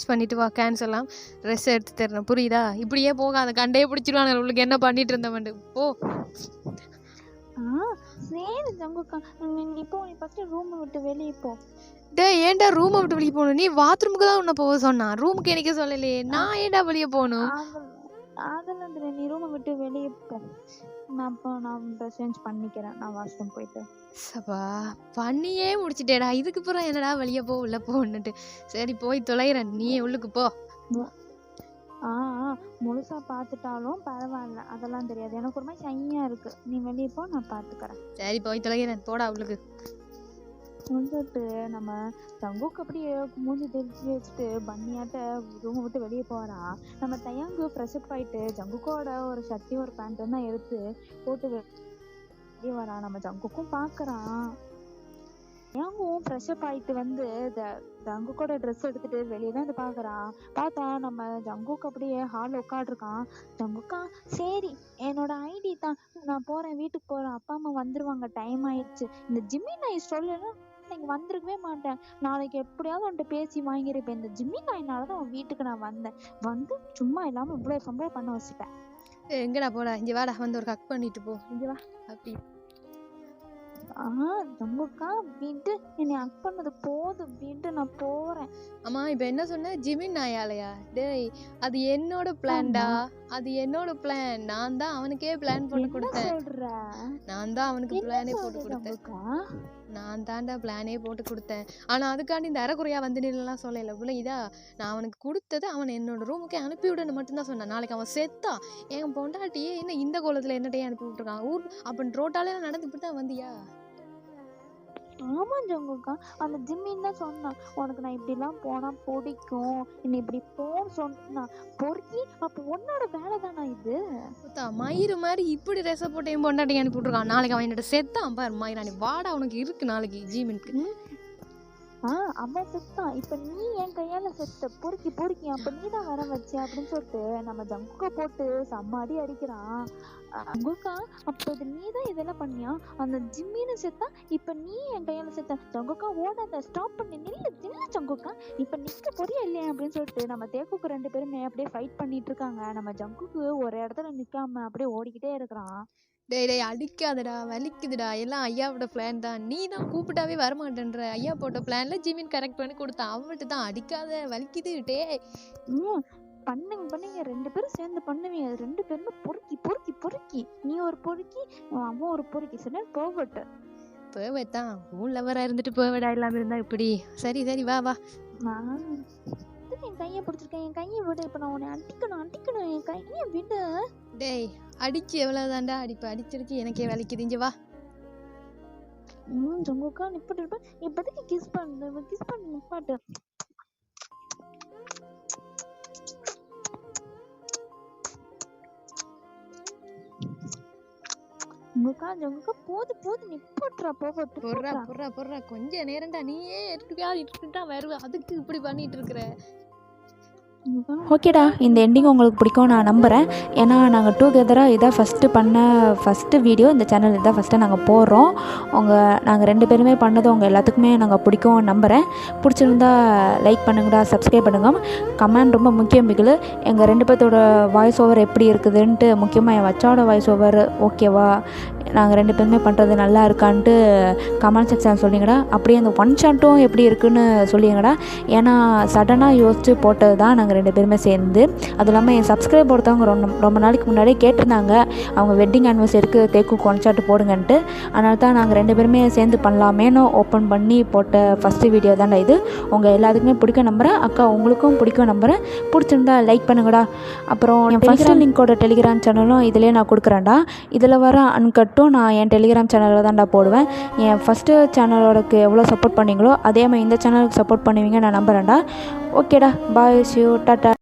பண்ணிட்டு வா. கேன்சல்லாம் ட்ரெஸ் எடுத்து தர்றேன், புரியுதா? இப்படியே போகாத, கண்டே பிடிச்சிருவாங்க. உள்ளுக்கு என்ன பண்ணிட்டு இருந்தவன் போ. சரி ஜங்குக்கா, இப்போ நீ ஃபர்ஸ்ட் ரூம் விட்டு வெளியே போ. டேய் ஏன்டா ரூமை விட்டு வெளியே போகணும்? நீ பாத்ரூமுக்கு தான் உன்னை போக சொன்னா, ரூமுக்கு எனக்கு சொல்லலையே. நான் ஏன்டா வெளியே போகணும்? அதெல்லாம் தெரியாது. நீ ரூமை விட்டு வெளியே போ. நான் ட்ரெஸ் சேஞ்ச் பண்ணிக்கிறேன். நான் வாஷ்ரூம் போயிட்டு. சப்பா பண்ணியே முடிச்சிட்டேடா, இதுக்கு அப்புறம் என்னடா வெளியே போ உள்ள போன்னுட்டு. சரி போய் தொலைகிறேன், நீயே உள்ளுக்கு போ. ஆ முழுசா பார்த்துட்டாலும் பரவாயில்ல, அதெல்லாம் தெரியாது. எனக்கு ஒரு மாதிரி ஷையா இருக்கு. நீ வெளியே போ, நான் பார்த்துக்கிறேன். சரி போய் தொலைகிறேன், போடா உள்ளுக்கு. வந்துட்டு நம்ம ஜங்குக்கு அப்படியே மூஞ்சி தெரிச்சு வச்சுட்டு பன்னியாட்ட ரூமை விட்டு வெளியே போறான். நம்ம தயாங்கு ஃப்ரெஷ் அப் ஆயிட்டு ஜங்குக்கோட ஒரு ஷர்ட்டி ஒரு பேண்ட்டும் தான் எடுத்து போட்டு வெளியே வரான். நம்ம ஜங்குக்கும் பாக்குறான். தயாங்கும் ஃப்ரெஷ் அப் ஆயிட்டு வந்து ஜங்குக்கோட ட்ரெஸ் எடுத்துட்டு வெளியே தான் வந்து பாக்குறான். பார்த்தா நம்ம ஜங்குக்கு அப்படியே ஹால் உட்காந்துருக்கான். ஜங்குக்கா சரி என்னோட ஐடி தான், நான் போறேன், வீட்டுக்கு போறேன், அப்பா அம்மா வந்துருவாங்க, டைம் ஆயிடுச்சு. இந்த ஜிம்மி நான் சொல்லல இங்க வந்திருக்கவே மாட்டேன். நாளைக்கு எப்படியாவது வந்துட்டு பேசி வாங்கிருப்பேன். இந்த ஜிம்மி நாயினாலதான் உன் வீட்டுக்கு நான் வந்தேன். வந்து சும்மா இல்லாம இவ்வளவு சம்பவம் பண்ண வச்சுட்டேன். எங்கடா போடா, இங்க வாடா, வந்து ஒரு கக் பண்ணிட்டு போ. இங்க வா. அப்படி ஜங்குக்கா வீட்டு என்னை அக் பண்ணது போதும், வீட்டு நான் போறேன். அம்மா இப்ப என்ன சொன்ன, ஜிமின் நாயாலையா? டேய் அது என்னோட பிளான்டா, அது என்னோட பிளான். நான் தான் அவனுக்கே பிளான் போட்டு கொடுத்தேன். சொல்ற நான் தான் அவனுக்கு பிளானே போட்டு கொடுத்தேன். நான் தாண்டா பிளானே போட்டு கொடுத்தேன். ஆனா அதுக்காண்டி இந்த அரைக்குறையா வந்து நில்லாம் சொல்லல. இதா நான் அவனுக்கு கொடுத்தது அவன் என்னோட ரூமுக்கே அனுப்பி விடுன்னு மட்டும்தான் சொன்னான். நாளைக்கு அவன் செத்தா என் பொண்டாட்டியே என்ன இந்த கோலத்துல என்னட்டையே அனுப்பி விட்டுருக்கான் ஊர் அப்படின்னு ரோட்டாலே நடந்துட்டு தான் வந்தியா? ஆமா ஜங்குக்கா, அந்த ஜிம்மின்னு தான் சொன்னான், உனக்கு நான் இப்படி எல்லாம் போனா பிடிக்கும், என்ன இப்படி போன்னு சொன்னா. பொறுக்கி அப்ப உன்னோட வேலை தானா இது? மயிறு மாதிரி இப்படி ரெச போட்டு என் பொண்டாட்டி அனுப்பி விட்டுருக்கான். நாளைக்கு அவன் என்னோட செத்தான் பாரு மயிராணி, வாடா உனக்கு இருக்கு நாளைக்கு ஜிமினுக்கு. அவன் செத்தான், இப்ப நீ என் கையால செத்த, பொறுக்கி பொறுக்கி அப்ப நீ தான் வர வச்ச அப்படின்னு சொல்லிட்டு நம்ம ஜங்குக்கா போட்டு செம்மாடி அடிக்கிறான். ஜங்குக்கா அப்ப இது நீ தான் இதெல்லாம் பண்ணியா? அந்த ஜிம்மின்னு செத்தா, இப்ப நீ என் கையால செத்த. ஜங்குக்கா ஓடாத, ஸ்டாப் பண்ணி நில்லு நில்லு ஜங்குக்கா, இப்ப நிக்க போறியா இல்லையா அப்படின்னு சொல்லிட்டு நம்ம தேக்குக்கு 2 பேருமே அப்படியே ஃபைட் பண்ணிட்டு இருக்காங்க. நம்ம ஜங்குக்கு ஒரு இடத்துல நிக்காம அப்படியே ஓடிக்கிட்டே இருக்கிறான். டேய் டேய் அடிக்காதடா, வலிக்குதுடா, எல்லாம் ஐயாவோட பிளான் தான். நீ தான் கூப்பிட்டாவே வரமாட்டேன்ற. ஐயா போட்ட பிளான்ல ஜிமின் கரெக்ட் பண்ணி கொடுத்தான். அவன்கிட்ட தான் அடிக்காத வலிக்குது. டே பண்ணுங்க 2 பேரும் சேர்ந்து பண்ணுவீங்க. 2 பேருமே பொறுக்கி பொறுக்கி பொறுக்கி, நீ ஒரு பொறுக்கி அவன் ஒரு பொறுக்கி. சரி போவட்டு போவத்தான், உன் லவரா இருந்துட்டு போவடா இல்லாம இருந்தா இப்படி. சரி சரி வா வா. என் கையை பிடிச்சிருக்கேன், என் கையை விடு. இப்ப நான் உன்னை அடிக்கணும், என் கையை விடு. டேய் அடிச்சு எவ்வளவுதான்டா அடிப்பு, அடிச்சிருச்சு எனக்கே வலிக்குது. இங்க வா. ஜங்குக்கா நிப்பாட்டு, இப்போதைக்கு கிஸ் பண்ணு நிப்பாட்டு. ஜங்குக்கா போது நிப்பாட்டுறா. போடுறா கொஞ்ச நேரம்டா, நீயே இருக்கா வருவ, அதுக்கு இப்படி பண்ணிட்டு இருக்கிற. ஓகேடா, இந்த எண்டிங் உங்களுக்கு பிடிக்கும் நான் நம்புகிறேன். ஏன்னா நாங்கள் டுகெதராக இதான் ஃபஸ்ட்டு வீடியோ இந்த சேனல், இதான் ஃபஸ்ட்டு நாங்கள் போடுறோம். நாங்கள் 2 பேருமே பண்ணது உங்கள் எல்லாத்துக்குமே நாங்கள் பிடிக்கும் நம்புகிறேன். பிடிச்சிருந்தா லைக் பண்ணுங்கடா, சப்ஸ்கிரைப் பண்ணுங்க. கமெண்ட் ரொம்ப முக்கியம். பிகில் எங்கள் 2 பேர்த்தோட வாய்ஸ் ஓவர் எப்படி இருக்குதுன்ட்டு, முக்கியமாக என் வச்சாவோட வாய்ஸ் ஓவர் ஓகேவா, நாங்கள் 2 பேருமே பண்ணுறது நல்லா இருக்கான்ட்டு கமெண்ட் செக்ஷன் சொல்லிங்கடா. அப்படியே அந்த ஒன் ஷாட்டும் எப்படி இருக்குன்னு சொல்லிங்கடா. ஏன்னா சடனாக யோசித்து போட்டது தான் நாங்கள் 2 பேருமே சேர்ந்து. அதுவும் இல்லாமல் என் சப்ஸ்கிரைப் ஒருத்தவங்க ரொம்ப நாளைக்கு முன்னாடியே கேட்டிருந்தாங்க, அவங்க வெட்டிங் ஆனிவர்சரிக்கு தேக்கு ஒன் ஷாட் போடுங்கன்ட்டு. அதனால தான் நாங்கள் 2 பேருமே சேர்ந்து பண்ணலாமேனு ஓப்பன் பண்ணி போட்ட ஃபஸ்ட்டு வீடியோ தான்டா இது. உங்கள் எல்லாத்துக்குமே பிடிக்கும் நம்புகிறேன். அக்கா உங்களுக்கும் பிடிக்கும் நம்புகிறேன். பிடிச்சிருந்தா லைக் பண்ணுங்கடா. அப்புறம் என் ஃபஸ்ட்டு லிங்கோட டெலிகிராம் சேனலும் இதிலே நான் கொடுக்குறேன்டா. இதில் வர அன்கட்டும் நான் என் டெலிகிராம் சேனலில் தான்டா போடுவேன். என் ஃபஸ்ட்டு சேனலோடக்கு எவ்வளோ சப்போர்ட் பண்ணிங்களோ அதே மாதிரி இந்த சேனலுக்கு சப்போர்ட் பண்ணுவீங்க நான் நம்புகிறேன்டா. ஓகேடா, பாய், சி யூ, டாட்டா.